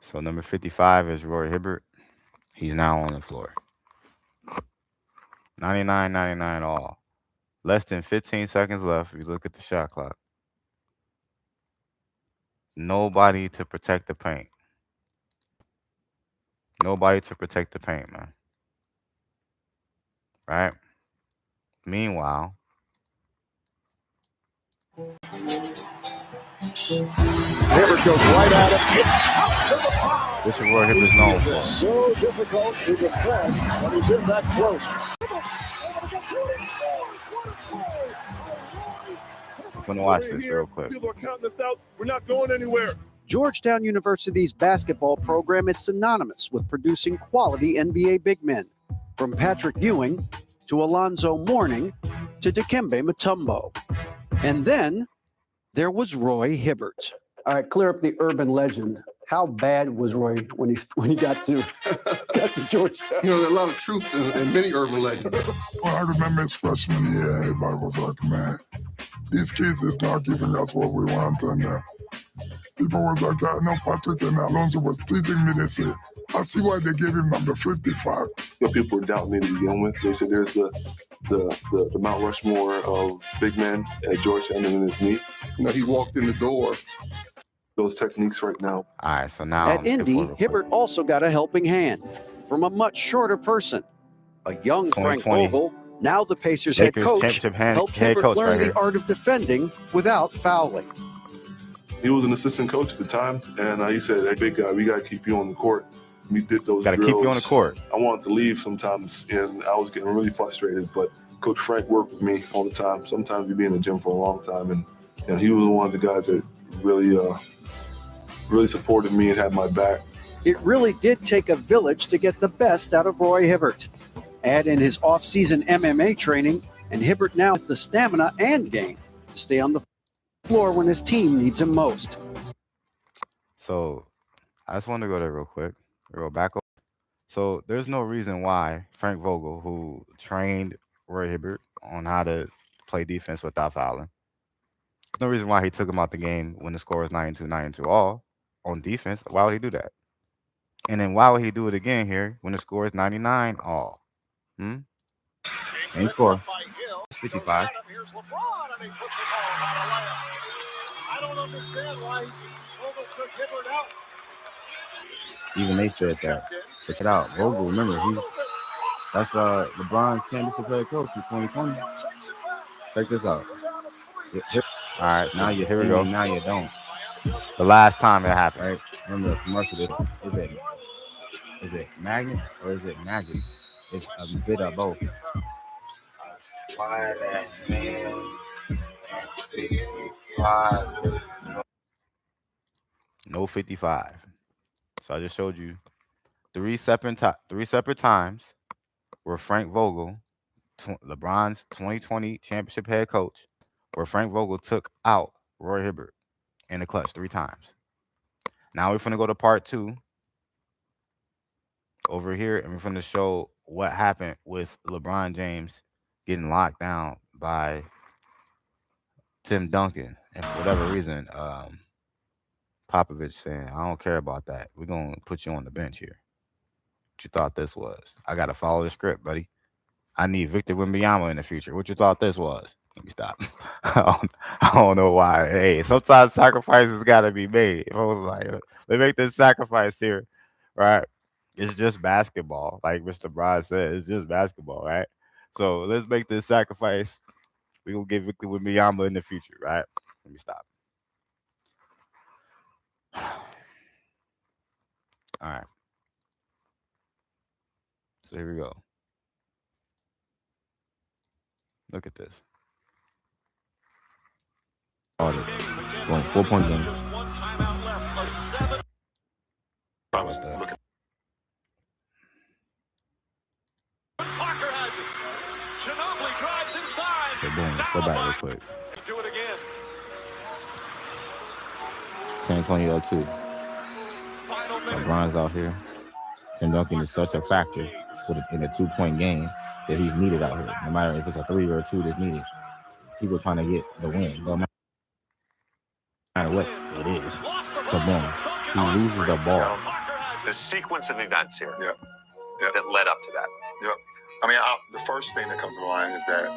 So number 55 is Roy Hibbert. He's now on the floor. 99-99 all. Less than 15 seconds left. If you look at the shot clock. Nobody to protect the paint. Nobody to protect the paint, man. Right? Meanwhile, Hibbert goes right at it. this is Roy Hibbert's known for. So difficult to defend when he's in that close. I'm gonna watch this real quick. People are counting us out. We're not going anywhere. Georgetown University's basketball program is synonymous with producing quality NBA big men, from Patrick Ewing to Alonzo Mourning to Dikembe Mutombo. And then there was Roy Hibbert. All right, clear up the urban legend. How bad was Roy when he got to Georgetown? You know, there's a lot of truth in many urban legends. Well, I remember his freshman year, everybody was like, man, these kids is not giving us what we want. And people was like, I know Patrick and Alonzo was teasing me. They said, I see why they gave him number 55. You know, people were doubting me to begin with. They said there's the Mount Rushmore of big men at Georgetown, and then it's me. You know, he walked in the door. Those techniques right now. All right, so now At Indy, Hibbert also got a helping hand from a much shorter person. A young Frank 2020 Vogel, now the Pacers Lakers head coach, championship helped head Hibbert coach learn right the here. art of defending without fouling. He was an assistant coach at the time, and he said, hey, big guy, we got to keep you on the court. We did those Gotta drills. keep you on the court. I wanted to leave sometimes, and I was getting really frustrated, but Coach Frank worked with me all the time. Sometimes we'd be in the gym for a long time, and he was one of the guys that really supported me and had my back. It really did take a village to get the best out of Roy Hibbert. Add in his off-season MMA training, and Hibbert now has the stamina and game to stay on the floor when his team needs him most. So I just want to go there real quick. We'll go back over. So there's no reason why Frank Vogel, who trained Roy Hibbert on how to play defense without fouling, there's no reason why he took him out the game when the score was 92-92 all on defense. Why would he do that? And then why would he do it again here when the score is 99 all? Same score. 55. Here's LeBron, and he puts it home on a layup. I don't understand why Vogel took Hibbert out. Even they said that. Check it out. Vogel, remember, that's LeBron's championship head coach in 2020. Check this out. All right, now you here we go. Now you don't. The last time it happened, right? Remember the commercial is it? Is it magnets or is it magic? It's a bit of both. No 55. So I just showed you three separate times where Frank Vogel, LeBron's 2020 championship head coach, where Frank Vogel took out Roy Hibbert in the clutch 3 times. Now we're going to go to part 2 over here, and we're going to show what happened with LeBron James getting locked down by Tim Duncan. And for whatever reason, Popovich saying, I don't care about that. We're going to put you on the bench here. What you thought this was? I got to follow the script, buddy. I need Victor Wembanyama in the future. What you thought this was? Let me stop. I don't know why. Hey, sometimes sacrifices got to be made. If I was like, they make this sacrifice here, right? It's just basketball. Like Mr. Brod said, it's just basketball, right? So let's make this sacrifice. We're going to get Victor Wembanyama in the future, right? Let me stop. All right. So here we go. Look at this. Going 4-point game. So boom, let's go back real quick. Do it again. San Antonio 2. LeBron's out here. Tim Duncan is such a factor in a 2-point game that he's needed out here. No matter if it's a 3 or a 2 that's needed. People trying to get the win. No matter what it is. So boom, he loses the ball. The sequence of events here that led up to that. Yep. I mean, the first thing that comes to mind is that,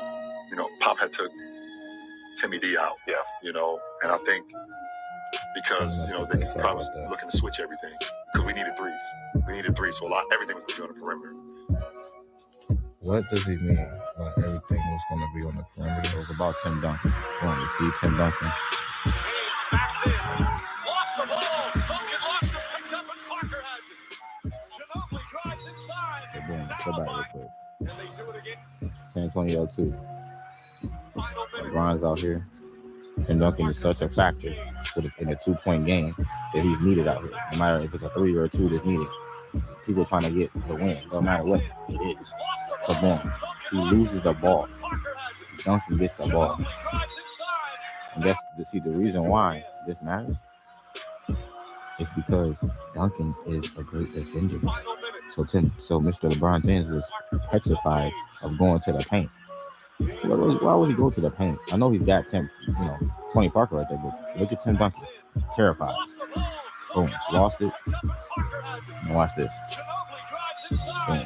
Pop had took Timmy D out. Yeah. And I think because, they probably was looking to switch everything because we needed threes. So everything was going to be on the perimeter. What does he mean by everything was going to be on the perimeter? It was about Tim Duncan. Going to see Tim Duncan. Lost the ball. Duncan lost it. Picked up and Parker has it. Ginobili drives inside. So boom, let's go back real quick. And they do it again. San Antonio 2. LeBron's out here. Tim Duncan is such a factor in a 2-point game that he's needed out here. No matter if it's a 3 or a 2 that's needed. People trying to get the win, no matter what it is. So boom, he loses the ball. Duncan gets the ball. And that's the reason why this matters. It's because Duncan is a great defender. So Mr. LeBron James was petrified of going to the paint. Why would he go to the paint? I know he's got Tony Parker right there, but look at Tim Duncan. Terrified. Boom. Lost it. And watch this. Boom.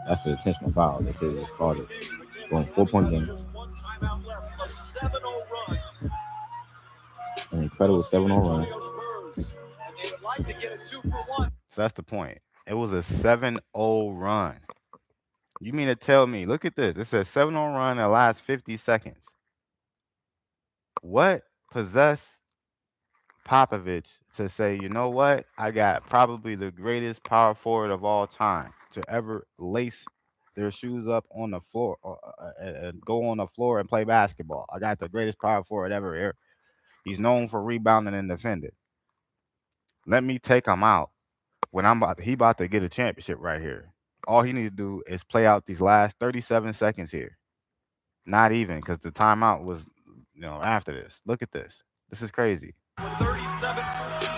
That's the intentional foul. They said it's called it. Boom. 4-point game. An incredible 7-0 run. So that's the point. It was a 7-0 run. You mean to tell me, look at this. It says 7-0 run in the last 50 seconds. What possessed Popovich to say, you know what? I got probably the greatest power forward of all time to ever lace their shoes up on the floor and go on the floor and play basketball. I got the greatest power forward ever here. He's known for rebounding and defending. Let me take him out when he about to get a championship right here. All he need to do is play out these last 37 seconds here. Not even, because the timeout was, after this. Look at this. This is crazy. 37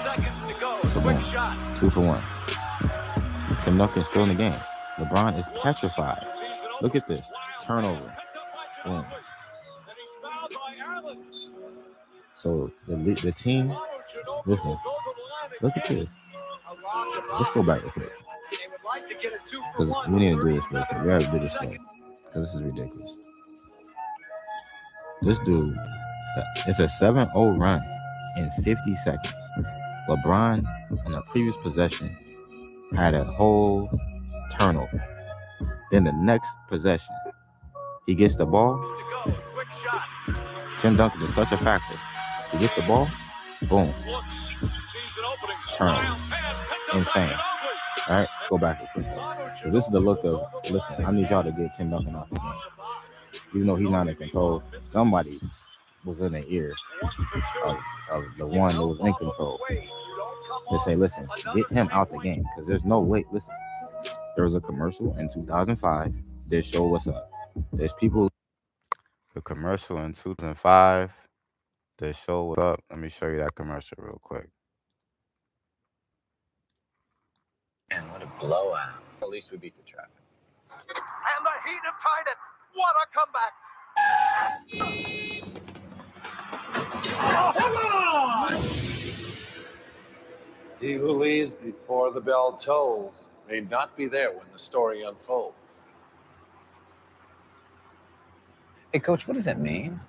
seconds to go. So Quick shot. 2 for 1. Tim Duncan's still in the game. LeBron is petrified. Look at this. Turnover. Boom. So the team, listen, look at this. Let's go back real quick. Because we need to do this real quick. We have to do this quick. Because this is ridiculous. This dude, it's a 7-0 run in 50 seconds. LeBron, on a previous possession, had a whole turnover. Then the next possession, he gets the ball. Tim Duncan is such a factor. He gets the ball, boom. Turnover. Insane. All right, go back real quick. So this is the look of, listen, I need y'all to get Tim Duncan out the game. Even though he's not in control, somebody was in the ear of the one that was in control to say, listen, get him out the game. Because there's no way, listen, there was a commercial in 2005 that showed what's up. There's people, the commercial in 2005 that showed what's up. Let me show you that commercial real quick. Man, what a blowout. At least we beat the traffic. And the Heat have tied it. What a comeback. He who leaves before the bell tolls may not be there when the story unfolds. Hey, Coach, what does that mean?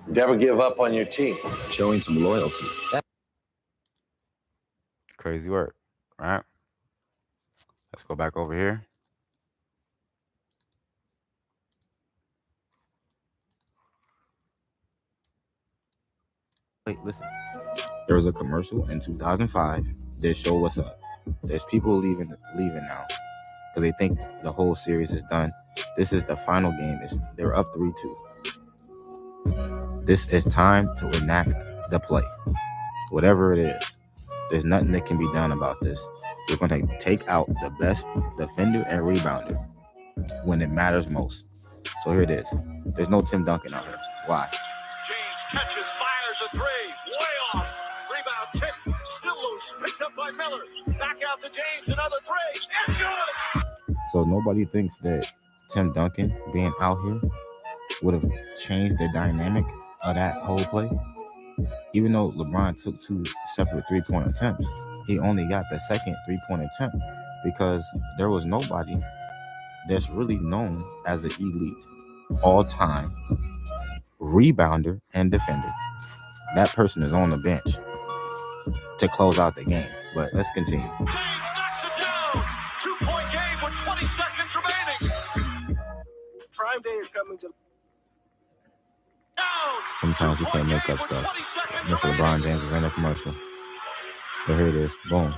Never give up on your team. Showing some loyalty. Crazy work, right? Let's go back over here. Wait, listen. There was a commercial in 2005 that showed what's up. There's people leaving now because they think the whole series is done. This is the final game. They're up 3-2. This is time to enact the play. Whatever it is, there's nothing that can be done about this. We're going to take out the best defender and rebounder when it matters most. So here it is. There's no Tim Duncan out here. Why? James catches, fires a three. Way off. Rebound tipped. Still loose. Picked up by Miller. Back out to James. Another three. It's good. So nobody thinks that Tim Duncan being out here would have changed the dynamic of that whole play. Even though LeBron took 2 separate three-point attempts, he only got the second three-point attempt because there was nobody that's really known as an elite all-time rebounder and defender. That person is on the bench to close out the game. But let's continue. James knocks it down. 2-point game with 20 seconds remaining. Prime day is coming to. Sometimes you can't make up stuff. Mr. LeBron James is in a commercial. But here it is. Boom.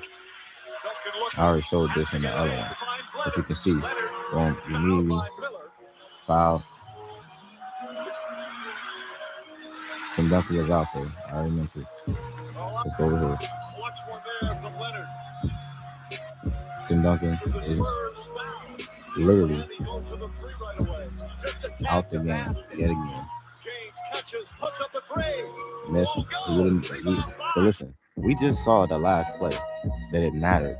I already showed this in the other one. But you can see, boom, immediately foul. Tim Duncan was out there. I already mentioned. Let's go over here. Tim Duncan is literally out the game yet again. Miss. So listen, we just saw the last play that it mattered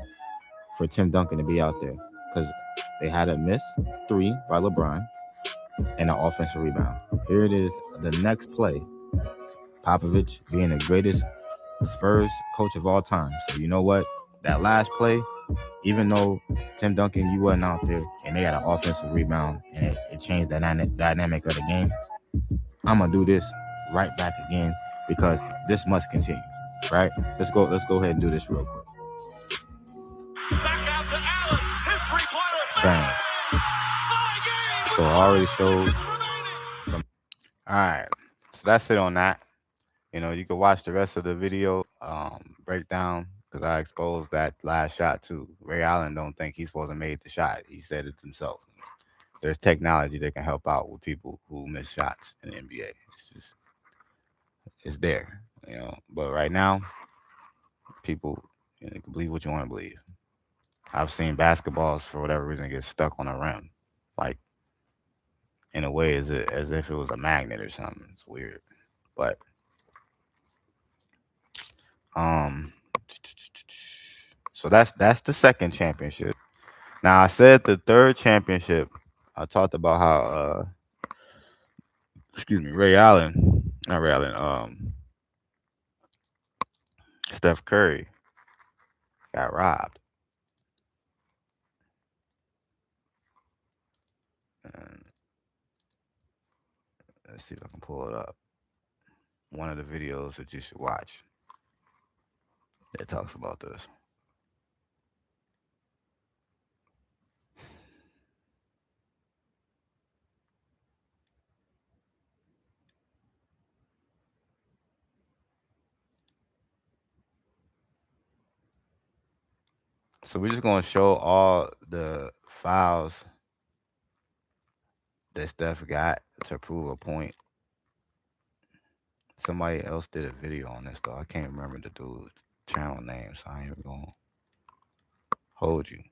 for Tim Duncan to be out there because they had a miss 3 by LeBron and an offensive rebound. Here it is, the next play. Popovich being the greatest Spurs coach of all time. So you know what? That last play, even though Tim Duncan, you wasn't out there and they got an offensive rebound and it changed the dynamic of the game, I'm gonna do this right back again because this must continue. Right? Let's go ahead and do this real quick. Back out to Allen. His three-pointer. Bang. So I already showed. All right. So that's it on that. You know, you can watch the rest of the video breakdown because I exposed that last shot too. Ray Allen don't think he's supposed to make the shot. He said it himself. There's technology that can help out with people who miss shots in the NBA. It's there, you know. But right now, people, you can believe what you want to believe. I've seen basketballs for whatever reason get stuck on a rim, like in a way as if it was a magnet or something. It's weird, but so that's the second championship. Now I said the third championship. I talked about how Ray Allen, not Ray Allen, Steph Curry got robbed. And let's see if I can pull it up. One of the videos that you should watch that talks about this. So we're just gonna show all the fouls that Steph got to prove a point. Somebody else did a video on this though. I can't remember the dude's channel name, so I ain't even gonna hold you.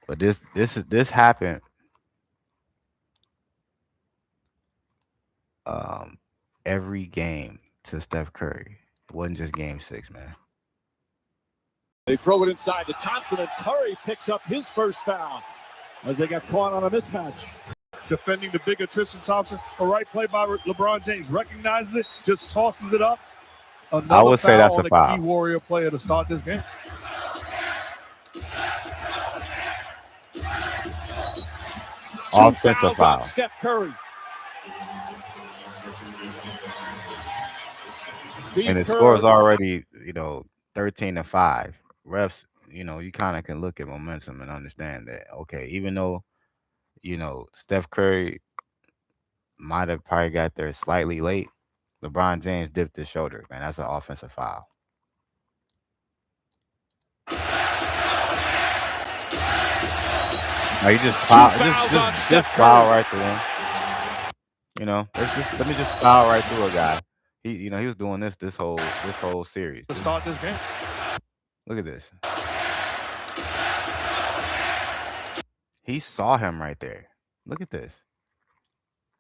But this happened every game to Steph Curry. It wasn't just game 6, man. They throw it inside to Thompson, and Curry picks up his first foul as they got caught on a mismatch. Defending the bigger Tristan Thompson. A right play by LeBron James. Recognizes it, just tosses it up. Another I would say that's on a foul. Key Warrior player to start this game. Offensive foul. On Steph Curry. And the score is already, 13-5. Refs, you kind of can look at momentum and understand that, okay, even though, Steph Curry might have probably got there slightly late, LeBron James dipped his shoulder, man. That's an offensive foul. No, you just foul right through him. Let me just foul right through a guy. He was doing this whole series. To start this game. Look at this. He saw him right there. Look at this.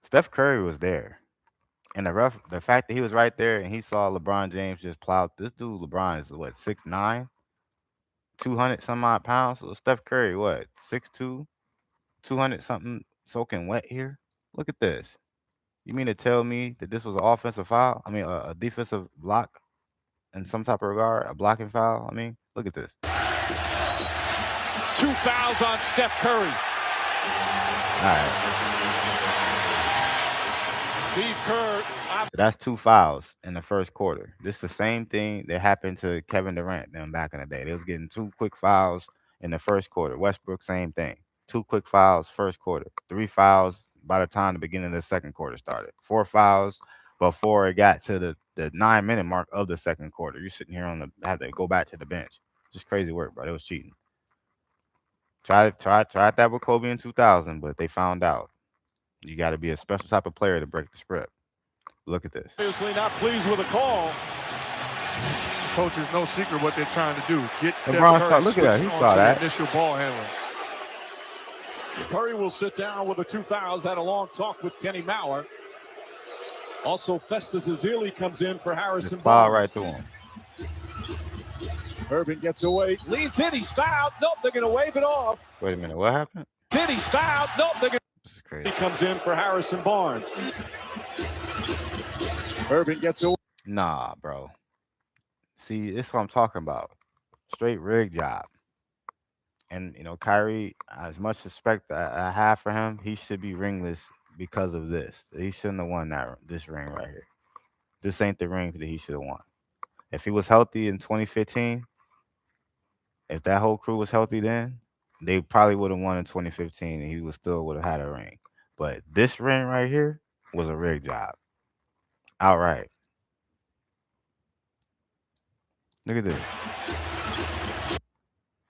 Steph Curry was there. And the fact that he was right there and he saw LeBron James just plow. This dude, LeBron, is what, 6'9", 200 some odd pounds. So Steph Curry, what, 6'2", 200 something soaking wet here? Look at this. You mean to tell me that this was an offensive foul? I mean, a defensive block in some type of regard, a blocking foul? I mean, look at this. 2 fouls on Steph Curry. All right. Steve Kerr. That's 2 fouls in the first quarter. This is the same thing that happened to Kevin Durant them back in the day. They was getting 2 quick fouls in the first quarter. Westbrook, same thing. 2 quick fouls first quarter. 3 fouls by the time the beginning of the second quarter started. 4 fouls before it got to the 9-minute mark of the second quarter. You're sitting here had to go back to the bench. Just crazy work, bro. It was cheating. Tried that with Kobe in 2000, but they found out. You got to be a special type of player to break the script. Look at this. Obviously not pleased with the call. Coach, is no secret what they're trying to do. Get Steph Curry. Look at that. He saw that. Initial ball handling. Curry will sit down with the 2 fouls. Had a long talk with Kenny Mauer. Also, Festus Ezeli comes in for Harrison Foul Barnes. right through him. Urban gets away. Leans in. He's fouled. Nope, they're going to wave it off. Wait a minute. What happened? He's fouled. Nope, they're going to. This is crazy. He comes in for Harrison Barnes. Urban gets away. Nah, bro. See, this is what I'm talking about. Straight rig job. And, Kyrie, as much respect I have for him, he should be ringless because of this. He shouldn't have won this ring right here. This ain't the ring that he should have won. If he was healthy in 2015, if that whole crew was healthy then, they probably would have won in 2015 and he would have had a ring. But this ring right here was a rig job. Outright. Look at this.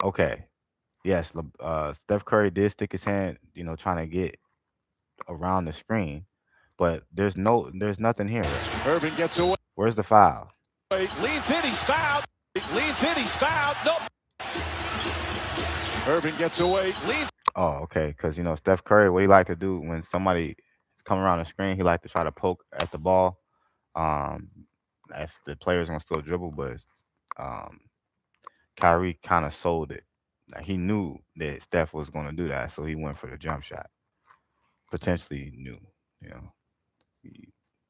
Okay. Yes, Steph Curry did stick his hand, trying to get around the screen, but there's nothing here. Urban gets away. Where's the foul? Leans in, he's fouled. Leans in, he's fouled. Nope. Urban gets away. Leans. Oh, okay. Because, Steph Curry, what he like to do when somebody come around the screen, he like to try to poke at the ball. If the player's going to still dribble, but Kyrie kind of sold it. He knew that Steph was going to do that, so he went for the jump shot. Potentially knew,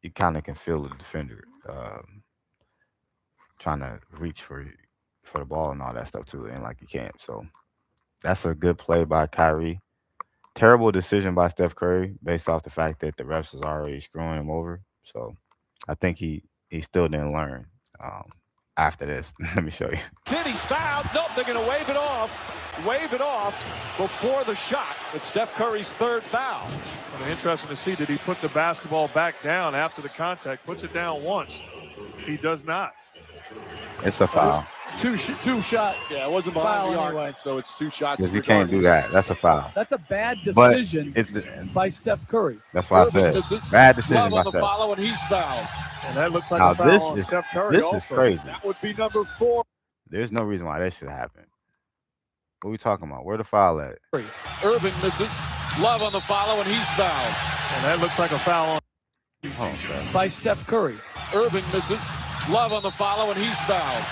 you kind of can feel the defender trying to reach for the ball and all that stuff too, and like you can't. So that's a good play by Kyrie. Terrible decision by Steph Curry based off the fact that the refs was already screwing him over. So I think he still didn't learn. After this, let me show you. City's fouled. Nope, they're going to wave it off. Wave it off before the shot. It's Steph Curry's 3rd foul. Well, interesting to see, did he put the basketball back down after the contact? Puts it down once. He does not. It's a foul. Two shot. Yeah, it wasn't Foul behind the arc, anyway. so it's 2 shots. Because you can't do that. That's a foul. That's a bad But decision it's by Steph Curry. that's why I said bad decision Love by on the Steph. follow, and he's fouled. And that looks like Now a foul on Steph Curry this also. is crazy. That would be number 4. There's no reason why that should happen. What are we talking about? Where the foul at? Irving misses. Love on the follow, and he's fouled. And that looks like a foul by Steph Curry. Irving misses. Love on the follow, and he's fouled.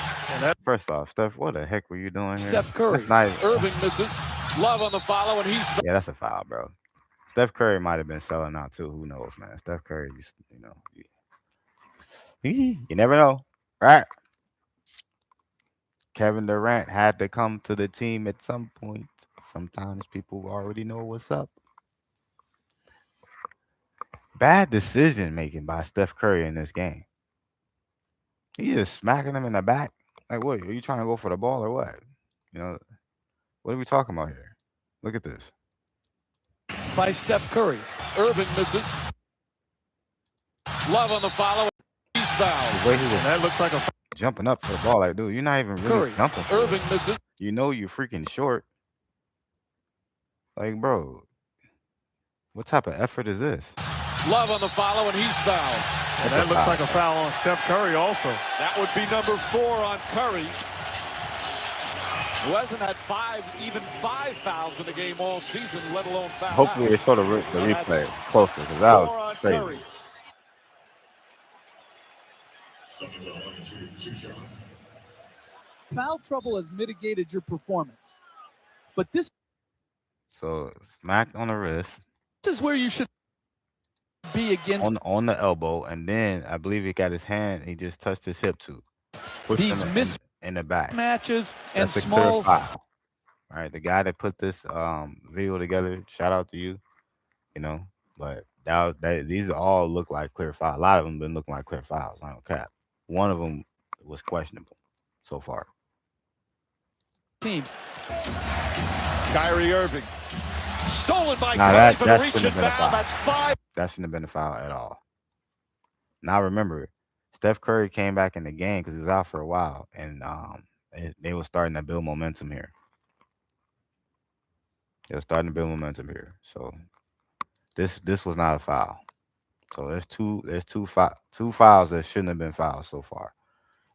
First off, Steph, what the heck were you doing here? Steph Curry. That's not even, Irving misses. Love on the follow, and he's fouled. yeah, that's a foul, bro. Steph Curry might have been selling out too. Who knows, man? Steph Curry, you never know, right? Kevin Durant had to come to the team at some point. Sometimes people already know what's up. Bad decision making by Steph Curry in this game. He just smacking him in the back. Like, what? Are you trying to go for the ball or what? What are we talking about here? Look at this. By Steph Curry. Irving misses. Love on the follow. He's fouled. The way he was That looks like a jumping up for the ball, like, dude, you're not even really Curry. jumping. For Irving it. misses. You know you're freaking short. Like, bro, what type of effort is this? Love on the follow, and he's fouled. And that looks like a foul on Steph Curry also. That would be number 4 on Curry, who hasn't had even five fouls in the game all season, let alone foul. Hopefully they show the replay closer, because that was crazy. Curry. Foul trouble has mitigated your performance. But this So smacked on the wrist, is where you should be against on the elbow, and then I believe he got his hand. He just touched his hip too. Pushed these him in the back. mismatches and That's a small clear foul. All right, the guy that put this video together, shout out to you. But these all look like clear fouls. A lot of them been looking like clear fouls. I don't cap. One of them was questionable so far. teams. Kyrie Irving. Stolen by Now Curry for the that reach shouldn't and have been a foul. foul. That's 5. That shouldn't have been a foul at all. Now remember, Steph Curry came back in the game because he was out for a while, and they were starting to build momentum here. So this was not a foul. So there's two fouls that shouldn't have been fouls so far,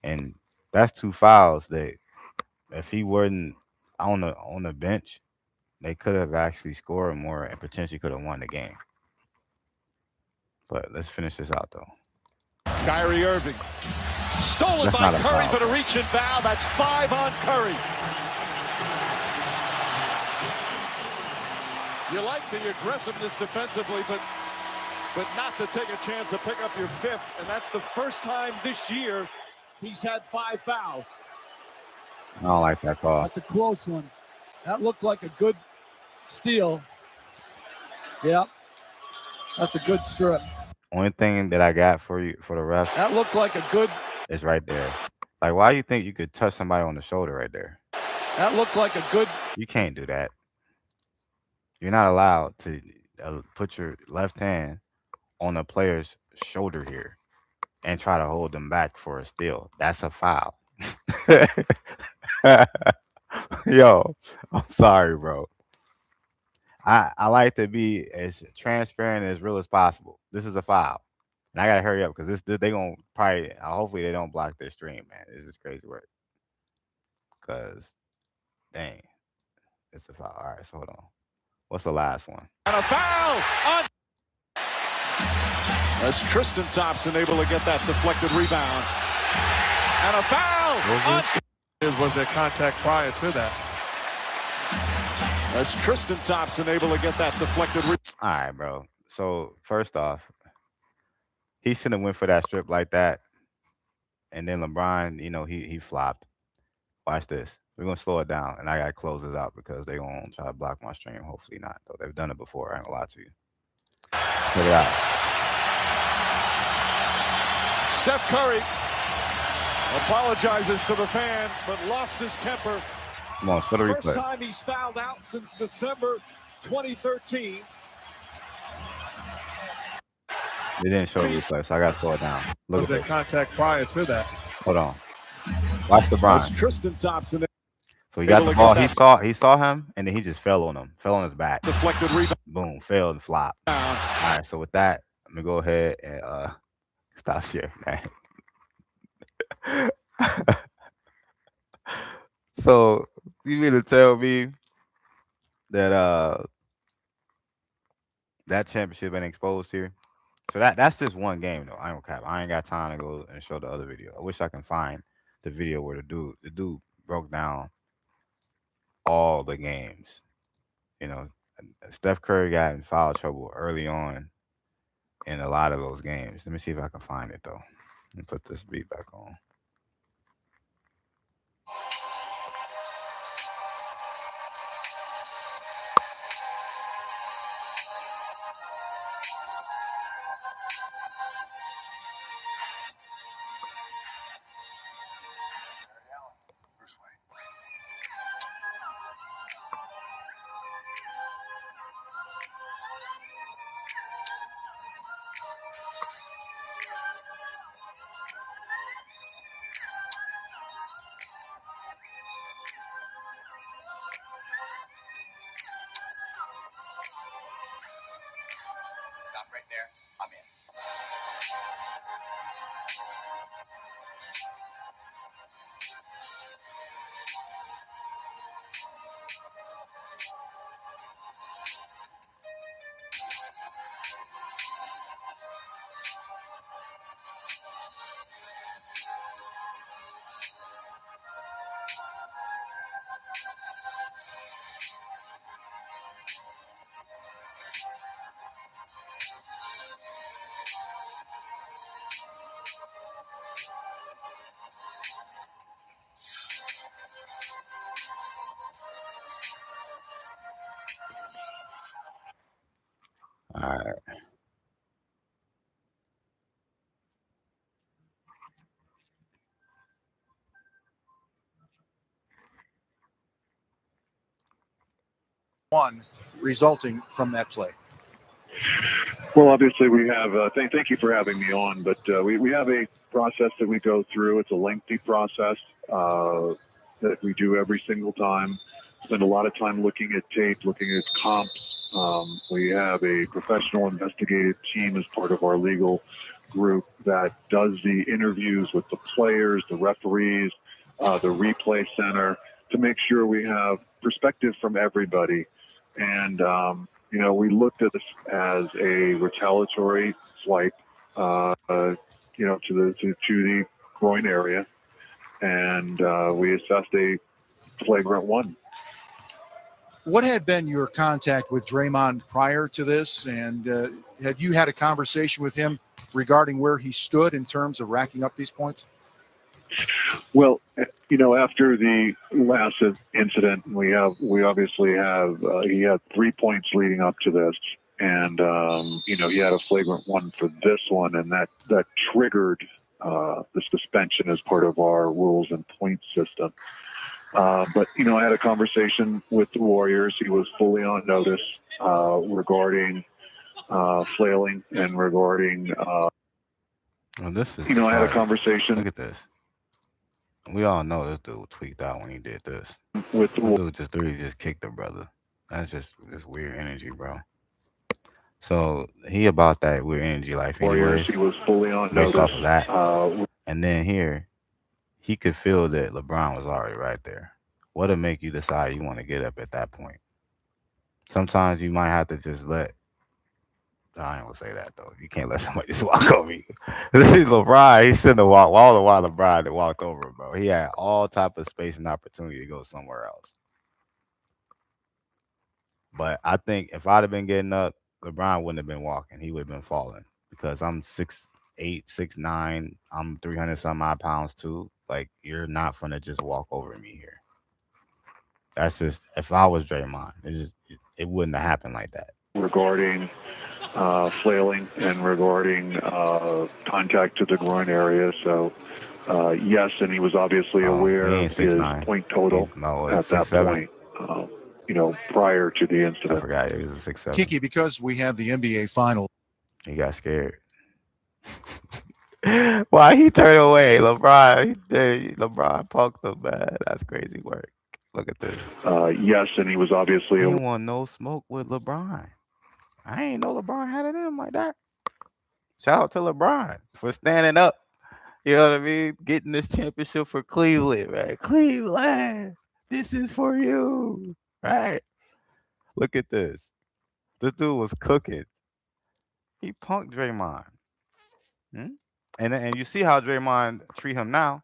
and that's 2 fouls that if he wasn't on the bench, they could have actually scored more and potentially could have won the game. But let's finish this out though. Kyrie Irving. Stolen That's by not a Curry foul. for the reach and foul. That's 5 on Curry. You like the aggressiveness defensively, but not to take a chance to pick up your 5th. And that's the first time this year he's had 5 fouls. I don't like that call. That's a close one. That looked like a good steal. Yep. That's a good strip. Only thing that I got for you for the refs That looked like a good. is right there. Like, why do you think you could touch somebody on the shoulder right there? That looked like a good. You can't do that. You're not allowed to put your left hand on a player's shoulder here and try to hold them back for a steal. That's a foul. Yo, I'm sorry, bro. I like to be as transparent and as real as possible. This is a foul. And I gotta hurry up because this they gonna probably hopefully they don't block this stream, man. This is crazy work. Cause dang, it's a foul. All right, so hold on. What's the last one? And a foul on. As Tristan Thompson able to get that deflected rebound. And a foul on. Was there contact prior to that? As Tristan Thompson able to get that deflected rebound. All right, bro. So first off, he shouldn't have went for that strip like that. And then LeBron, he flopped. Watch this. We're gonna slow it down, and I gotta close this out because they gonna try to block my stream. Hopefully not, though. They've done it before. I ain't gonna lie to you. Check it out. Steph Curry apologizes to the fan, but lost his temper. Come on, show the First replay. time he's fouled out since December 2013. They didn't show the replay, so I gotta slow it down. Look Was at there this. contact prior to that? Hold on. Watch LeBron. As Tristan Thompson. So he got the ball. He saw him, and then he just fell on him. Fell on his back. Deflected rebound. Boom. Fell and flopped. All right. So with that, I'm gonna go ahead and stop sharing, man. So you mean to tell me that that championship ain't exposed here? So that's just one game though. I don't cap. I ain't got time to go and show the other video. I wish I can find the video where the dude broke down all the games. You know, Steph Curry got in foul trouble early on in a lot of those games. Let me see if I can find it though. Let me put this beat back on. Stop right there. I'm in. All right. One resulting from that play. Well, obviously we have, thank you for having me on, but we have a process that we go through. It's a lengthy process that we do every single time. Spend a lot of time looking at tape, looking at comps. We have a professional investigative team as part of our legal group that does the interviews with the players, the referees, the replay center, to make sure we have perspective from everybody. And, you know, we looked at this as a retaliatory swipe, you know, to the groin area, and we assessed a flagrant one. What had been your contact with Draymond prior to this, and had you had a conversation with him regarding where he stood in terms of racking up these points? Well, you know, after the last incident, we obviously have he had 3 points leading up to this, and you know, he had a flagrant one for this one, and that triggered the suspension as part of our rules and point system. But you know, I had a conversation with the Warriors. He was fully on notice regarding flailing and regarding. Well, this is. You know, I had a conversation. Look at this. We all know this dude tweaked out when he did this. With the dude just kicked the brother. That's just this weird energy, bro. So he about that weird energy life anyways. He was fully on based notice. off of that. And then here, he could feel that LeBron was already right there. What'll make you decide you want to get up at that point? Sometimes you might have to just let. I ain't gonna say that though. You can't let somebody just walk over you. This is LeBron. He shouldn't have walked all the while LeBron that walked over him, bro. He had all type of space and opportunity to go somewhere else. But I think if I'd have been getting up, LeBron wouldn't have been walking. He would have been falling because I'm 6'8", 6'9". I'm 300 some odd pounds too. Like, you're not gonna just walk over me here. That's just, if I was Draymond, it wouldn't have happened like that. Regarding flailing and regarding contact to the groin area. So, yes, and he was obviously aware of his 6'9". Point total at that 6'7". point, you know, prior to the incident. I forgot he was a 6'7". Kiki, because we have the NBA final. He got scared. Why he turned away? LeBron punked him, man. That's crazy work. Look at this. Yes, and he was obviously He a didn't want no smoke with LeBron. I ain't know LeBron had it in him like that. Shout out to LeBron for standing up. You know what I mean? Getting this championship for Cleveland, man. Cleveland, this is for you. Right? Look at this. This dude was cooking. He punked Draymond. Hmm? And you see how Draymond treat him now.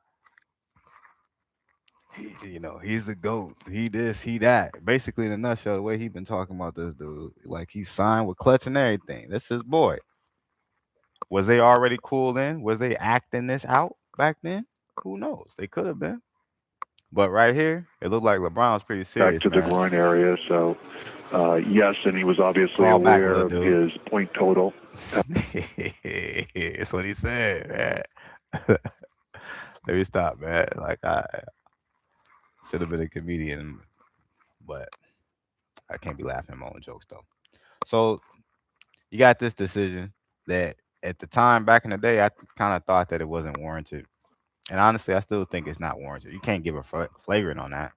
He's the GOAT. He this, he that. Basically, in a nutshell, the way he been talking about this dude, like he signed with Clutch and everything. That's his boy. Was they already cool then? Was they acting this out back then? Who knows? They could have been. But right here, it looked like LeBron was pretty back serious, to the man. groin area. So, yes, and he was obviously Fall back, aware little of dude. his point total. That's what he said, man. Let me stop, man. Like I should have been a comedian, but I can't be laughing at my own jokes though. So you got this decision that at the time back in the day, I kind of thought that it wasn't warranted, and honestly, I still think it's not warranted. You can't give a flagrant on that,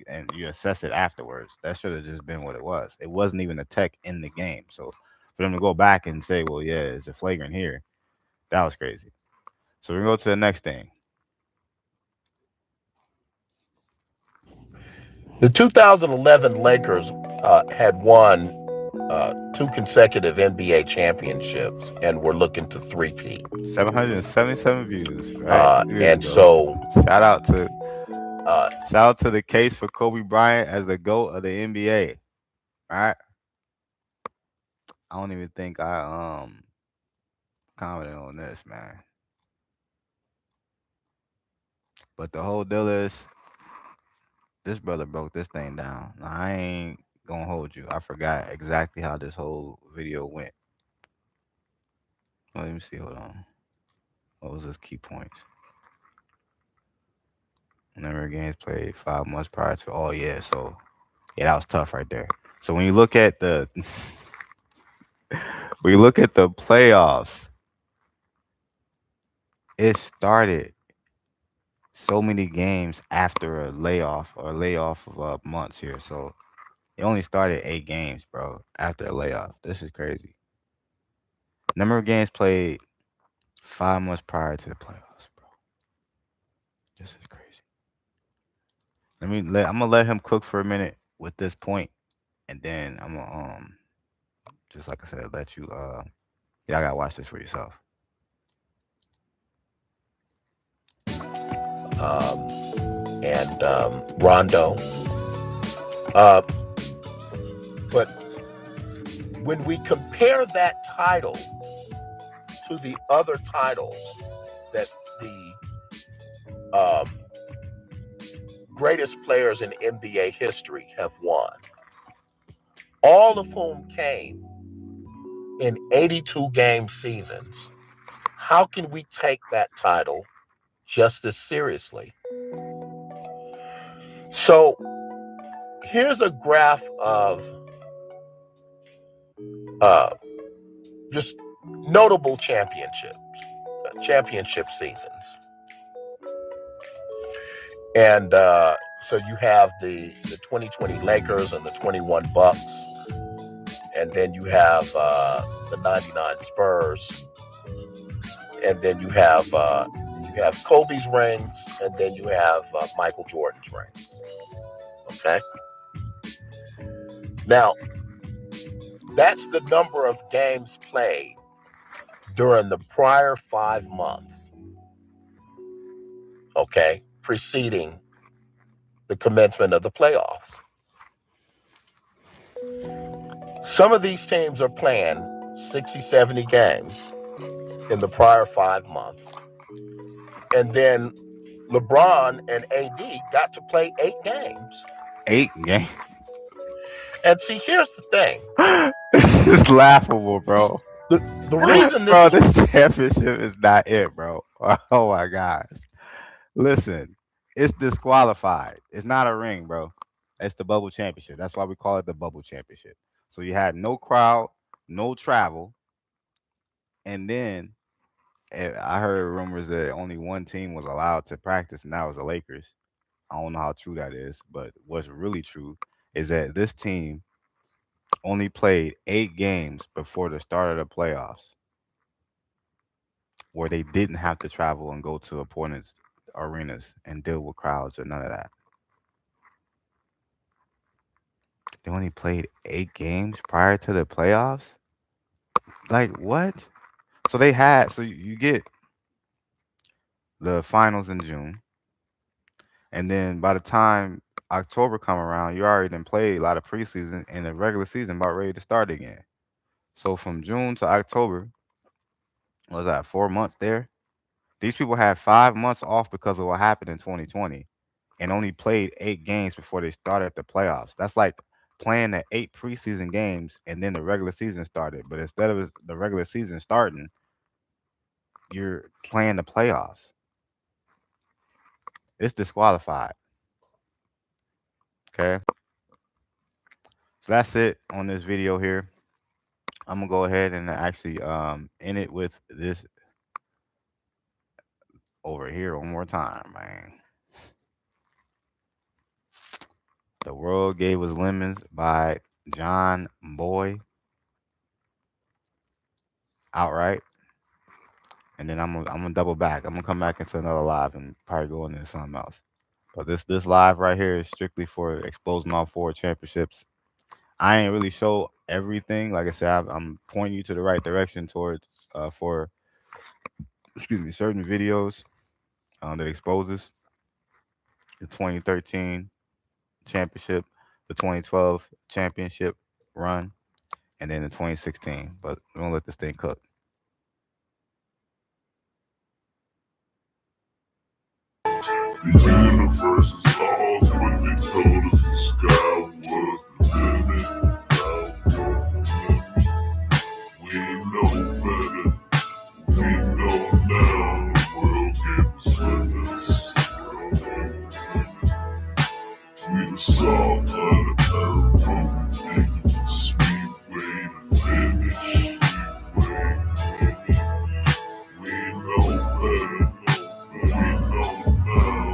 and you assess it afterwards. That should have just been what it was. It wasn't even a tech in the game. So for them to go back and say, "Well, yeah, it's a flagrant here," that was crazy. So we go to the next thing. The 2011 Lakers had won 2 consecutive NBA championships and were looking to three-peat. 777 views, right? And so, shout out to the case for Kobe Bryant as the GOAT of the NBA. All right. I don't even think I commented on this, man. But the whole deal is this brother broke this thing down. Now, I ain't gonna hold you. I forgot exactly how this whole video went. Let me see. Hold on. What was his key points? Number of games played 5 months prior to. Oh yeah, so yeah, that was tough right there. So when you look at the playoffs, it started so many games after a layoff of months here. So it only started 8 games, bro, after a layoff. This is crazy. Number of games played 5 months prior to the playoffs, bro. This is crazy. I'm gonna let him cook for a minute with this point, and then I'm gonna just like I said, let you y'all gotta watch this for yourself. And Rondo. But when we compare that title to the other titles that the greatest players in NBA history have won, all of whom came in 82 game seasons, how can we take that title just as seriously? So here's a graph of just notable championship seasons. And so you have the 2020 Lakers and the 21 Bucks. And then you have the 99 Spurs. And then you have Kobe's rings. And then you have Michael Jordan's rings. Okay? Now, that's the number of games played during the prior 5 months, okay, preceding the commencement of the playoffs. Some of these teams are playing 60, 70 games in the prior 5 months. And then LeBron and AD got to play 8 games. 8 games? And see, here's the thing. This is laughable, bro. The reason this championship is not it, bro. Oh my gosh. Listen, it's disqualified. It's not a ring, bro. It's the bubble championship. That's why we call it the bubble championship. So you had no crowd, no travel, and then I heard rumors that only one team was allowed to practice, and that was the Lakers. I don't know how true that is, but what's really true is that this team only played 8 games before the start of the playoffs, where they didn't have to travel and go to opponents' arenas and deal with crowds or none of that. They only played 8 games prior to the playoffs? Like what? So you get the finals in June, and then by the time October come around, you already done played a lot of preseason and the regular season about ready to start again. So from June to October, what was that 4 months there? These people had 5 months off because of what happened in 2020 and only played 8 games before they started the playoffs. That's like playing the 8 preseason games and then the regular season started. But instead of the regular season starting, you're playing the playoffs. It's disqualified. Okay. So that's it on this video here. I'm gonna go ahead and actually end it with this over here one more time, man. The World Gave Us Lemons by John Boy. Outright. And then I'm gonna double back. I'm gonna come back into another live and probably go into something else. But this live right here is strictly for exposing all 4 championships. I ain't really show everything. Like I said, I'm pointing you to the right direction towards for certain videos that exposes the 2013 championship, the 2012 championship run, and then the 2016. But we're gonna let this thing cook. The universe is ours when they told us the sky was the limit. We know better. We know now the world gave us limits. We the salt of the earth, but we think it's a sweet way to finish. We know better. We know now.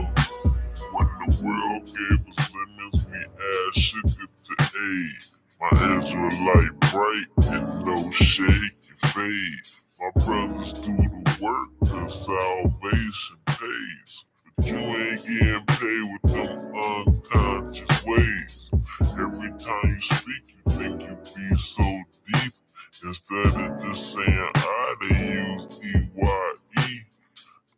When the world gave us lemons, we add sugar to aid. My Israelite bright and no shake and fade. My brothers do the work till salvation pays. But you ain't getting paid with them unconscious ways. Every time you speak, you think you be so deep. Instead of just saying I, they use E-Y-E.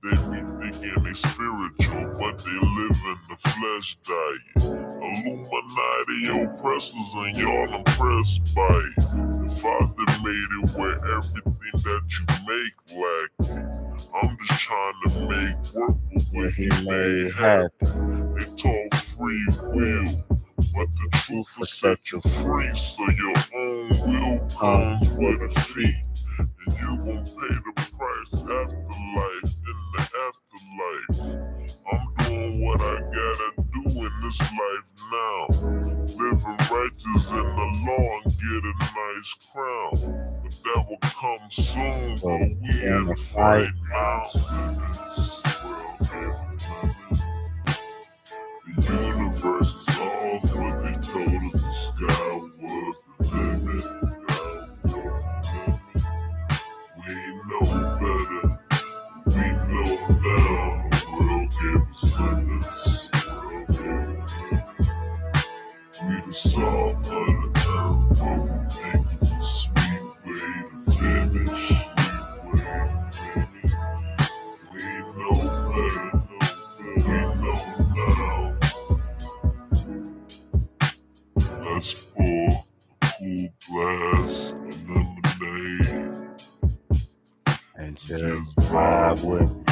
They be thinking they spiritual, but they live in the flesh diet. Illuminati oppressors and y'all impressed by it. The Father made it where everything that you make lacking. I'm just trying to make work with what he made happen. They talk free will, but the truth will set you free. So your own will comes with a fee. And you gon' pay the price afterlife, in the afterlife. I'm doing what I gotta do in this life now. Living righteous in the law and get a nice crown. But that will come soon, but we in the fight now. The universe is ours when they told us the sky was the limit. We know better. We know now the world gave us limits. We the salt of the earth, but we think it's a sweet way to finish. We know better. We know now. Let's pour a cool glass of lemonade. And just vibe with me.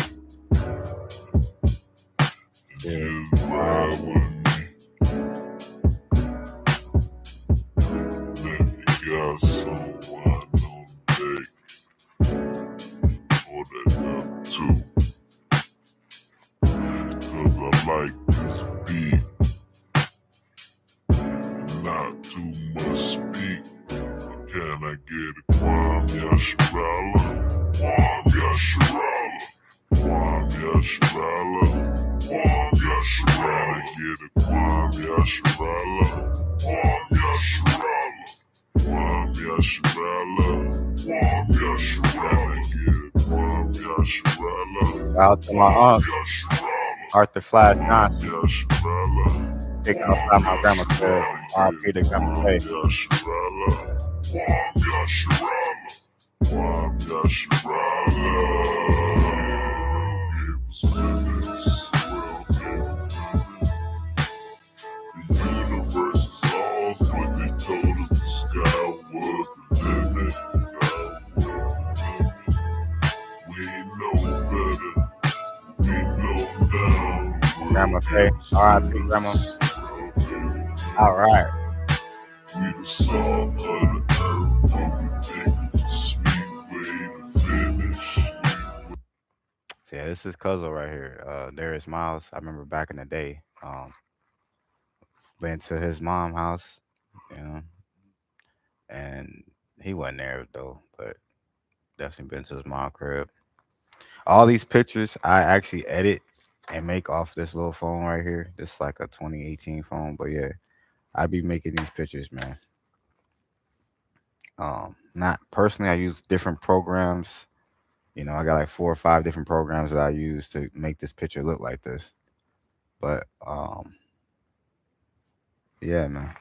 Just vibe with me. Let me got some wine on deck. Pour that up too. Cause I like this beat. Not too much speak. I can't Can I get a Kwame Yasharala? Kwame Yasharala. Kwame Yasharala. Kwame Yasharala. Get a Kwame Yasharala. Kwame Yasharala. Kwame Yasharala. Kwame Yasharala. Get a Kwame Yasharala. Shout out to my aunt, Arthur Flash Johnson. Taking outside my grandma's crib. R.I.P. to Grandma Faye. The universe is ours, but they told us the sky was the limit. We know better. We know now. Grandma Faye. R.I.P. Grandma. All right. We the salt of the earth, but we think it's a sweet way to finish. Yeah, this is Cuzzo right here. Darius Miles. I remember back in the day, been to his mom's house, you know, and he wasn't there though, but definitely been to his mom's crib. All these pictures I actually edit and make off this little phone right here. This is like a 2018 phone, but yeah, I be making these pictures, man. Not personally, I use different programs. You know, I got like 4 or 5 different programs that I use to make this picture look like this. But yeah, man.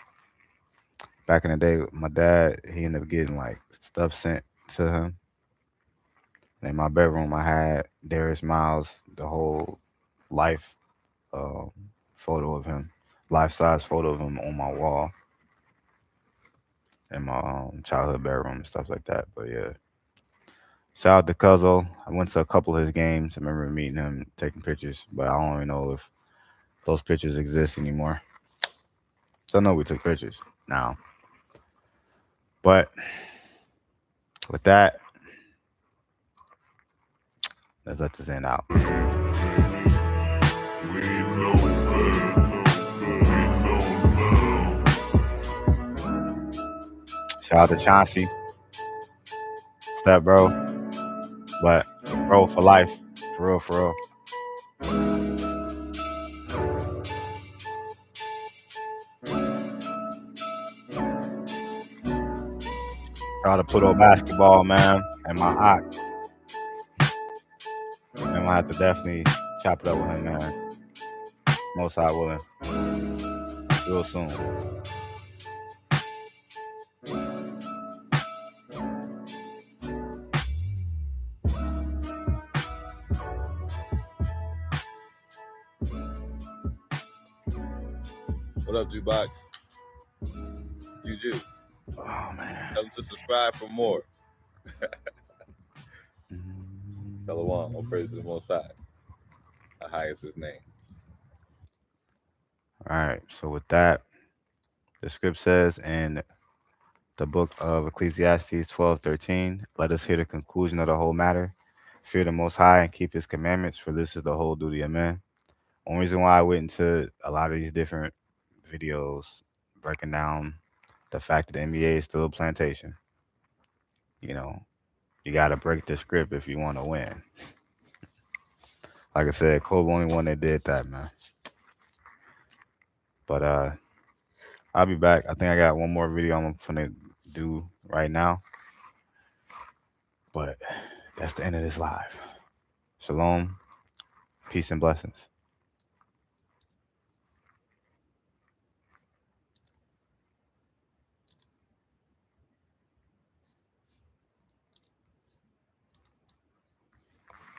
Back in the day, my dad, he ended up getting like stuff sent to him. And in my bedroom, I had Darius Miles, the whole life photo of him, life-size photo of him on my wall in my childhood bedroom and stuff like that. But yeah, shout out to Cuzzo. I went to a couple of his games. I remember meeting him, taking pictures, but I don't even know if those pictures exist anymore. So I know we took pictures now. But with that, let's let this end out. Shout out to Chauncey. Step bro. But bro for life. For real, for real. Shout out to Pluto Basketball, man, and my Ock. I'm gonna have to definitely chop it up with him, man. Most I willing. Real soon. What up, Jukebox? Juju. Oh, man. Tell them to subscribe for more. Shalom. All praise to the Most High. The highest his name. All right. So with that, the script says in the book of Ecclesiastes 12:13, let us hear the conclusion of the whole matter. Fear the Most High and keep his commandments, for this is the whole duty of men. Only reason why I went into a lot of these different videos breaking down the fact that the NBA is still a plantation. You know, you got to break the script if you want to win. Like I said, Kobe only one that did that, man. But I'll be back. I think I got one more video I'm gonna do right now. But that's the end of this live. Shalom, peace and blessings.